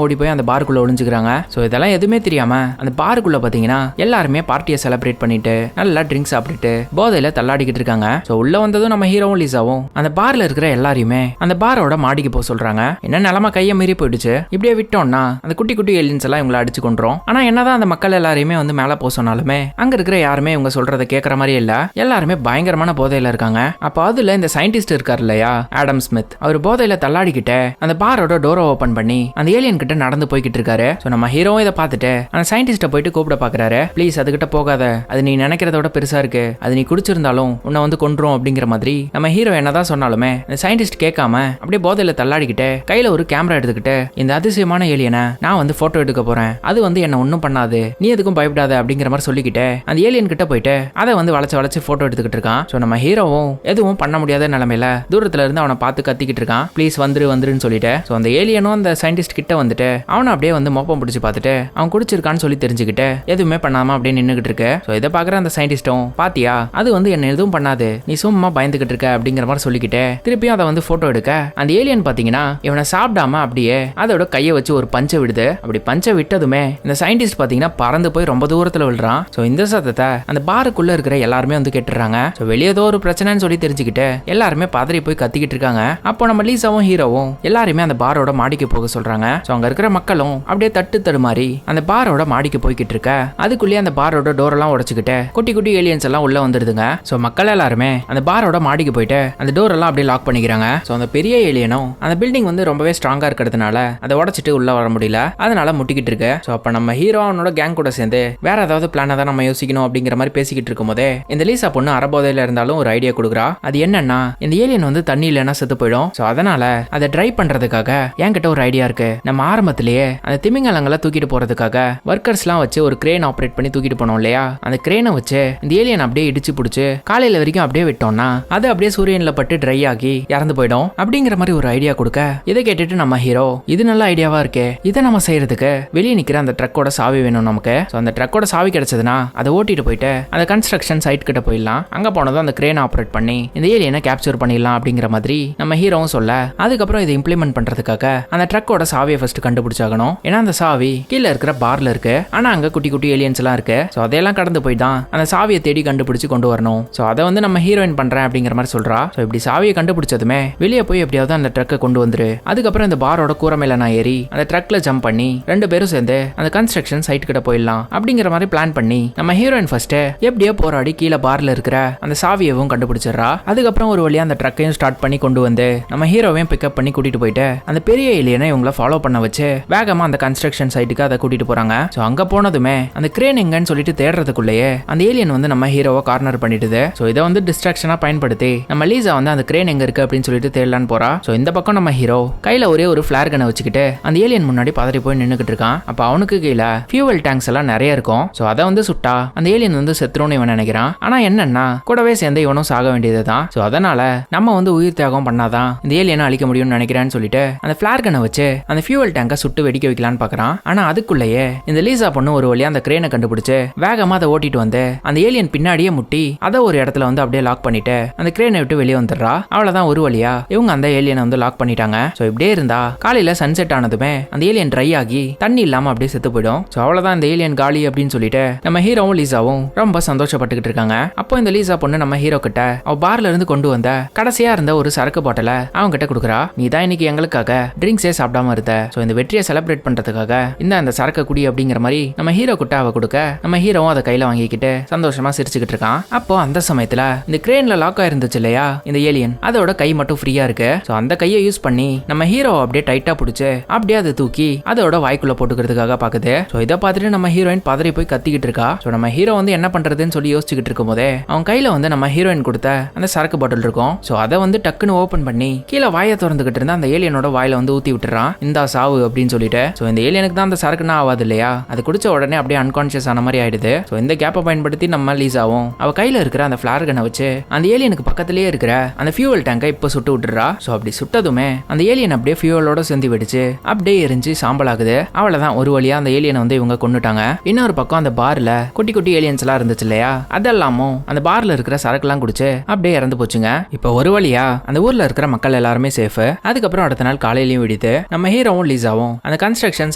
ஓடி போய் அந்த பாருக்குள்ள ஒளிஞ்சுக்கிறாங்க. ஸோ இதெல்லாம் எதுவுமே தெரியாம அந்த பாருக்குள்ள பாத்தீங்கன்னா எல்லாருமே பார்ட்டியை செலிப்ரேட் பண்ணிட்டு நல்லா ட்ரிங்க்ஸ் சாப்பிட்டுட்டு போதையில தள்ளாடிக்கிட்டு இருக்காங்க. ஸோ உள்ள வந்ததும் நம்ம ஹீரோவும் லீசாவும் அந்த பார்ல இருக்கிற எல்லாரையுமே அந்த பாரோட மாடிக்கு போக சொல்றாங்க. என்ன நிலமா கையை மீறி போயிடுச்சு, இப்படியே விட்டோம்னா அந்த குட்டி குட்டி ஏலியன்ஸ் எல்லாம் இவங்களை அடிச்சு கொண்டுரும். ஆனா என்னதான் அந்த மக்கள் எல்லாரையுமே வந்து மேல போக சொன்னாலுமே அங்க இருக்கிற யாருமே இவங்க சொல்றதை கேட்கற மாதிரி இல்ல. எல்லாருமே பயங்கரமான போதையில இருக்காங்க. அப்ப அதுல இந்த சயின்டிஸ்ட் இருக்காரு இல்லையா ஆடம் ஸ்மித், அவர் போதையில தள்ளாடிக்கிட்டு அந்த பாரோட டோரை ஓபன் பண்ணி அந்த ஏலியன் கிட்ட நடந்து போய்கிட்டு இருக்காரு. சோ நம்ம ஹீரோவும் இதை பார்த்துட்டு அந்த சயின்டிஸ்ட போயிட்டு கூப்பிட பாக்குறாரு. ப்ளீஸ் அதுகிட்ட போகாத, அது நீ நினைக்கிறதோட பெருசா இருக்கு, அது நீ குடிச்சிருந்தாலும் உன்னை வந்து கொன்றும் அப்படிங்கிற மாதிரி நம்ம ஹீரோ என்னதான் சொன்னாலுமே அந்த சயின்டிஸ்ட் கேட்காம அப்படியே போதையில தள்ளாடிக்கிட்டு கையில ஒரு கேமரா எடுத்துக்கிட்டு இந்த அதிசயமான ஏலியனை நான் வந்து போட்டோ எடுக்க போறேன், அது வந்து என்ன ஒன்னும் பண்ணாது, நீ எதுக்கும் பயப்படாத அப்படிங்கிற மாதிரி சொல்லிக்கிட்டு அந்த ஏலியன் கிட்ட போயிட்டு அதை வந்து வளைச்சு போட்டோ எடுத்துக்கிட்டு இருக்கான். சோ நம்ம ஹீரோவும் எதுவும் பண்ண முடியாத நிலைமையில தூரத்துல இருந்து அவனை பார்த்து கத்திக்கிட்டு இருக்கான், ப்ளீஸ் வந்துருன்னு சொல்லிட்டு. சோ அந்த ஏலியனும் அந்த சயின்டிஸ்ட் கிட்ட வந்துட்டு அவனை அப்படியே வந்து மோப்பம் பிடிச்சு பார்த்துட்டு அவன் குடிச்சிருக்கான்னு சொல்லி தெரிஞ்சுக்கிட்டு எதுவுமே பண்ணாம அப்படியே நின்னுகிட்டு இருக்கு. சோ இதை பாக்குற அந்த சயின்டிஸ்டும் பாத்தியா அது வந்து என்ன எதுவும் பண்ணாது, நீ சும்மா பயந்துகிட்டு இருக்க அப்படிங்கிற மாதிரி சொல்லிக்கிட்டு திருப்பியும் அதை வந்து போட்டோ எடுக்க அந்த ஏலியன் பாத்தீங்கன்னா இவனை சாப்பிடாம அப்படியே அதோட கையை வச்சு ஒரு பஞ்சை விடுது. அப்படி பஞ்சை விட்டதுமே இந்த சயின்டிஸ்ட் பாத்தீங்கன்னா பறந்து போய் ரொம்ப தூரத்துல விழுறான். சோ இந்த சத்தத்தை அந்த பாருக்குள்ள இருக்கிற எல்லாருமே வந்து கேட்டுறாங்க. சோ வெளியே ஏதோ ஒரு பிரச்சனைன்னு சொல்லி தெரிஞ்சுக்கிட்டு எல்லாருமே பதறி போய் கத்திக்கிட்டு இருக்காங்க. அப்போ நம்ம லீசாவும் ஹீரோவும் எல்லாருமே அந்த பாரோட மாடிக்கு போக சொல்றாங்க. சோ அங்க இருக்கிற மக்களும் அப்படியே தட்டு தடுமாறி அந்த பாரோட மாடிக்கு போய்கிட்டு இருக்க அதுக்குள்ளேயே அந்த பாரோட டோர் எல்லாம் உடைச்சுக்கிட்டு குட்டி குட்டி ஏலியன்ஸ் எல்லாம் உள்ள வந்துருதுங்க. சோ மக்கள் எல்லாருமே அந்த பாரோட மாடிக்கு போயிட்டு அந்த டோர் எல்லாம் அப்படியே லாக் பண்ணிக்கிறாங்க. சோ அந்த பெரிய ஏலியனும் அந்த பில்டிங் வந்து ரொம்பவே ஸ்ட்ராங்கா இருக்கிறதுனால அதை உடைச்சிட்டு உள்ள வர முடியல, அதனால முட்டிக்கிட்டு இருக்கு. சோ அப்ப நம்ம ஹீரோ அவனோட கேங் கூட சேர்ந்து வேற ஏதாவது பிளான தான் நம்ம யோசிக்கணும் அப்படிங்கிற மாதிரி பேசிக்கிட்டு இருக்கும் போதே இந்த லீசா பொண்ணு அரபோதையில இருந்தாலும் ஒரு ஐடியா கொடுக்குறா. அது என்னன்னா இந்த ஏலியன் வந்து தண்ணி இல்லைன்னா செத்து போயிடும். சோ அதனால அதை ட்ரை பண்றதுக்காக என்கிட்ட ஒரு ஐடியா இருக்கு. நம்ம ஆரம்பத்திலேயே அந்த திமிங்கலங்களை தூக்கிட்டு போறதுக்காக ஒர்க்கர்ஸ் எல்லாம் வச்சு ஒரு கிரேன் ஆப்ரேட் பண்ணி தூக்கிட்டு போனோம் இல்லையா, அந்த கிரேனை வச்சு இந்த ஏலியன் அப்படியே இடிச்சு பிடிச்சு காலையில வரைக்கும் அப்படியே விட்டோம்னா அது அப்படியே சூரியன்ல பட்டு ட்ரை ஆகி இறந்து போயிடும் அப்படிங்கிற மாதிரி ஒரு ஐடியா கொடுக்க இதை கேட்டுட்டு நம்ம ஹீரோ இது நல்ல ஐடியாவா இருக்கே, இதை நம்ம செய்யறதுக்கு வெளியே நிக்கிற அந்த ட்ரக்கோட சாவி வேணும் நமக்கு. சோ அந்த ட்ரக்கோட சாவி கிடைச்சதுன்னா அதை ஓட்டிட்டு போயிட்டு அந்த கன்ஸ்ட்ரக்ஷன் சைட் கிட்ட போயிடலாம். அங்க போனதும் அந்த கிரேன் ஆப்ரேட் பண்ணி இந்த ஏலியனை கேப்சர் பண்ணிடலாம் அப்படிங்கிற மாதிரி நம்ம ஹீரோவும் சொல்ல அதுக்கப்புறம் இதை இம்ப்ளிமெண்ட் பண்றதுக்காக அந்த ட்ரக்கோட சாவியை ஃபர்ஸ்ட் கண்டுபிடிச்சாகணும். ஏன்னா அந்த சாவி கீழே இருக்கிற பார்ல இருக்கு, ஆனா அங்க குட்டி குட்டி ஏலியன்ஸ் எல்லாம் இருக்கு. சோ அதையெல்லாம் கடந்து போய் தான் அந்த சாவியை தேடி கண்டுபிடிச்சு கொண்டு வரணும். சோ அதை வந்து நம்ம ஹீரோயின் பண்றேன் அப்படிங்கிற மாதிரி சொல்றா. சோ இப்படி சாவியை கண்டுபிடிச்சதுமே வெளியே போய் எப்படியாவது அந்த ட்ரக்கை கொண்டு வந்துரு, அதுக்கப்புறம் இந்த பாரோட கூரை மேல நான் ஏறி அந்த ட்ரக்ல ஜம்ப் பண்ணி ரெண்டு பேரும் சேர்ந்து அந்த கன்ஸ்ட்ரக்ஷன் சைட் கிட்ட போயிடலாம் அப்படிங்கிற மாதிரி பிளான் பண்ணி நம்ம ஹீரோயின் ஃபர்ஸ்ட் எப்படியோ போராடி கீழே பார்ல இருக்கிற அந்த சாவியவும் கண்டுபிடிச்சிடறா. அதுக்கப்புறம் ஒரு வழியா அந்த ட்ரக்கையும் ஸ்டார்ட் பண்ணி கொண்டு வந்து நம்ம ஹீரோவையும் பிக்கப் பண்ணி கூட்டிட்டு போயிட்டு அந்த பெரிய ஏலியனை இவங்களை ஃபாலோ பண்ண வச்சு வேகமா அந்த கன்ஸ்ட்ரக்ஷன் சைட்டுக்கு அதை கூட்டிட்டு போறாங்க. சோ அங்க போனதுமே அந்த கிரேன் எங்கன்னு சொல்லிட்டு தேடுறதுக்குள்ளேயே அந்த ஏலியன் வந்து நம்ம ஹீரோவை கார்னர் பண்ணிடுது. சோ இதை வந்து டிஸ்ட்ராக்ஷனா பயன்படுத்தி நம்ம லீசா வந்து அந்த கிரேன் எங்க இருக்கு அப்படின்னு சொல்லிட்டு தேடலான்னு போறா. சோ இந்த பக்கம் நம்ம ஹீரோ கையில ஒரே ஒரு ஃபிளேர் கனை வச்சுக்கிட்டு அந்த ஏலியன் முன்னாடி பதறி போய் நின்னுக்கிட்டு இருக்கான். அப்ப அவனுக்கு கீழே ஃபியூவல் டேங்க்ஸ் எல்லாம் நிறைய இருக்கும். சோ அதை வந்து சுட்டா அந்த ஏலியன் வந்து செத்துரும்னு இவன் நினைக்கிறான். ஆனா என்னன்னா கூடவே சேர்ந்து இவனும் சாக வேண்டியதுதான். சோ அதனால நம்ம வந்து உயிர் தியாகம் பண்ணாதான் இந்த ஏலியனை அழிக்க முடியும்னு நினைக்கிறேன்னு சொல்லிட்டு அந்த ஃபிளேர் கனை வச்சு அந்த ஃபியூவல் டேங்கை சுட்டு வெடிக்க வைக்கலான்னு பாக்குறான். ஆனா அதுக்குள்ளேயே இந்த லீசா பொண்ணு ஒரு வழியா அந்த கிரேனை கண்டுபிடிச்சு வேகமா அதை ஓட்டிட்டு வந்து அந்த ஏலியன் பின்னாடியே முட்டி அதை ஒரு இடத்துல வந்து அப்படியே லாக் பண்ணிட்டு அந்த கிரேனை விட்டு வெளியே வந்துடுறா. அவ்வளவுதான், ஒரு வழியா இவங்க அந்த ஏலியனை வந்து லாக் பண்ணிட்டாங்க. சோ இப்படியே இருந்தா காலையில சன்செட் ஆனதுமே அந்த ஏலியன் ட்ரை ஆகி தண்ணி இல்லாம அப்படியே செத்து போயிடும். சோ அவ்வளவுதான், இந்த ஏலியன் காலி அப்படின்னு சொல்லிட்டு நம்ம ஹீரோவும் லீசாவும் ரொம்ப சந்தோஷப்பட்டுக்கிட்டு இருக்காங்க. அப்போ இந்த லீசா பொண்ணு நம்ம ஹீரோ கிட்ட அவ பார்ல இருந்து கொண்டு வந்த கடைசியா இருந்த ஒரு சரக்கு பாட்டில அவங்க கிட்ட கொடுக்குறா. நீ தான் இன்னைக்கு எங்களுக்காக ட்ரிங்க்ஸே சாப்பிடாம இருந்த, சோ இந்த வெற்றியை செலிப்ரேட் பண்றதுக்காக இந்த சரக்கு குடி அப்படிங்கிற மாதிரி நம்ம ஹீரோ கிட்ட அவ கொடுக்க நம்ம ஹீரோவும் அதை கையில வாங்கிக்கிட்டு சந்தோஷமா சிரிச்சுக்கிட்டு இருக்கான். அப்போ அந்த சமயத்துல இந்த கிரேன்ல லாக் ஆயிருந்துச்சு இல்லையா இந்த ஏலியன், அதோட கை மட்டும் ஃப்ரீயா இருக்கு. சோ அந்த கையை யூஸ் பண்ணி நம்ம ஹீரோ அப்படியே டைட்டா பிடிச்சு அப்படியே அதை தூக்கி அதோட வாய்க்குள்ள போட்டுக்கிறதுக்காக பாக்குது. சோ இதை பார்த்துட்டு நம்ம ஹீரோயின் பதறி போய் கத்திக்கிட்டு இருக்கா. சோ நம்ம ஹீரோ வந்து என்ன பண்றதுன்னு சொல்லி யோசிச்சுக்கிட்டு இருக்கும் போதே அவன் கையில வந்து நம்ம ஹீரோயின் கொடுத்த அந்த சரக்கு பாட்டில் இருக்கும். சோ அதை வந்து டக்குன்னு ஓபன் பண்ணி கீழே வாயை திறந்துகிட்டு இருந்தா அந்த ஏலியனோட வாயில வந்து ஊத்தி விட்டுறான், இந்தா சாவு அப்படின்னு சொல்லிட்டு. சோ இந்த ஏலியனுக்கு தான் அந்த சரக்குனா ஆகாது இல்லையா, அது குடிச்ச உடனே அப்படியே அன்கான்சியஸ் ஆன மாதிரி ஆயிடுது. சோ இந்த கேப்பை பயன்படுத்தி நம்ம லீசாவும் அவ கையில இருக்கிற அந்த ஃபிளார் கனை வச்சு அந்த ஏலியனுக்கு பக்கத்திலேயே இருக்கிற அந்த ஃபியூவல் டேங்கை இப்ப சுட்டு விட்டுறா. சோ அப்படி சுட்டதுமே அந்த ஏலியன் அப்படியே ஃபியூவலோட சேர்ந்து வெடிச்சு அப்படியே எரிஞ்சு சாம்பல் ஆகுது. அவ்வளவுதான், ஒரு வழியா அந்த ஏலியனை வந்து இவங்க கொண்டுட்டாங்க. இன்னொரு பக்கம் அந்த பார்ல குட்டி குட்டி ஏலியன்ஸ் எல்லாம் இருந்துச்சு இல்லையா, அதெல்லாமும் அந்த பார்ல இருக்கிற சரக்கு எல்லாம் குடிச்சு அப்படியே இறந்து போச்சுங்க. இப்போ ஒரு வழியா அந்த ஊர்ல இருக்கிற மக்கள் எல்லாருமே சேஃப். அதுக்கப்புறம் அடுத்த நாள் காலையிலயும் விடுத்து நம்ம ஹீரோவும் லீசாவும் அந்த கன்ஸ்ட்ரக்ஷன்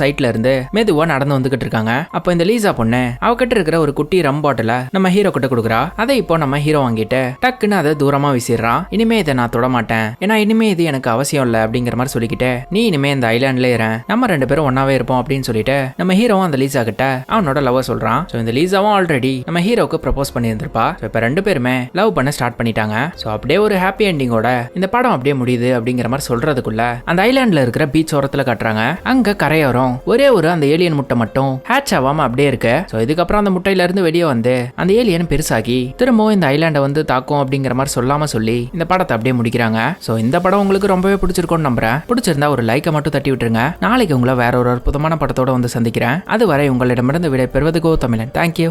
சைட்ல இருந்து மெதுவா நடந்து வந்துகிட்டு இருக்காங்க. அப்போ இந்த லீசா பொண்ணு அவகிட்ட இருக்கிற ஒரு குட்டி ரம் பாட்டில நம்ம ஹீரோ கிட்ட கொடுக்குறா. அதை இப்போ நம்ம ஹீரோ வாங்கிட்டு டக்குன்னு அதை தூரமா வீசிடுறான். இனிமே இதை நான் தொட மாட்டேன், ஏன்னா இனிமே இது எனக்கு அவசியம் இல்லை அப்படிங்கிற மாதிரி சொல்லிக்கிட்டு நீ இனிமே இந்த ஐலாண்ட்ல ஏறேன், நம்ம 2 பேரும் ஒன்னாவே இருப்போம் அப்படின்னு சொல்லிட்டு நம்ம ஹீரோவும் அந்த லீசா கிட்ட அவனோட லவ் சொல்றான். ஸோ இந்த லீசாவும் ஆல்ரெடி நம்ம ஹீரோக்கு ப்ரப்போஸ் பண்ணியிருந்திருப்பா. இப்போ 2 பேருமே லவ் பண்ண ஸ்டார்ட் பண்ணிட்டாங்க. ஸோ அப்படியே ஒரு ஹாப்பி எண்டிங்கோட இந்த படம் அப்படியே முடியுது அப்படிங்கிற மாதிரி சொல்றதுக்குள்ள அந்த ஐலாண்ட்ல இருக்கிற பீச் ஓரத்துல காட்டுறாங்க. அங்க கரையோரம் ஒரே ஒரு அந்த ஏலியன் முட்டை மட்டும் ஹேட்ச் ஆகாம அப்படியே இருக்கு. ஸோ இதுக்கப்புறம் அந்த முட்டையில இருந்து வெளியே வந்து அந்த ஏலியன் பெருசாகி திரும்பவும் இந்த ஐலாண்டை வந்து தாக்கும் அப்படிங்கிற மாதிரி சொல்லாம சொல்லி இந்த படத்தை அப்படியே முடிக்கிறாங்க. ஸோ இந்த படம் உங்களுக்கு ரொம்பவே பிடிச்சிருக்கும்னு நம்புறேன். பிடிச்சிருந்தா ஒரு லைக்கை மட்டும் தட்டி விட்டுருங்க. நாளைக்கு உங்களை வேற ஒரு அற்புதமான படத்தோட வந்து சந்திக்கிறேன். அதுவரை உங்களிடமிருந்து விடை பெறுவது கௌதமிழன். தேங்க்யூ.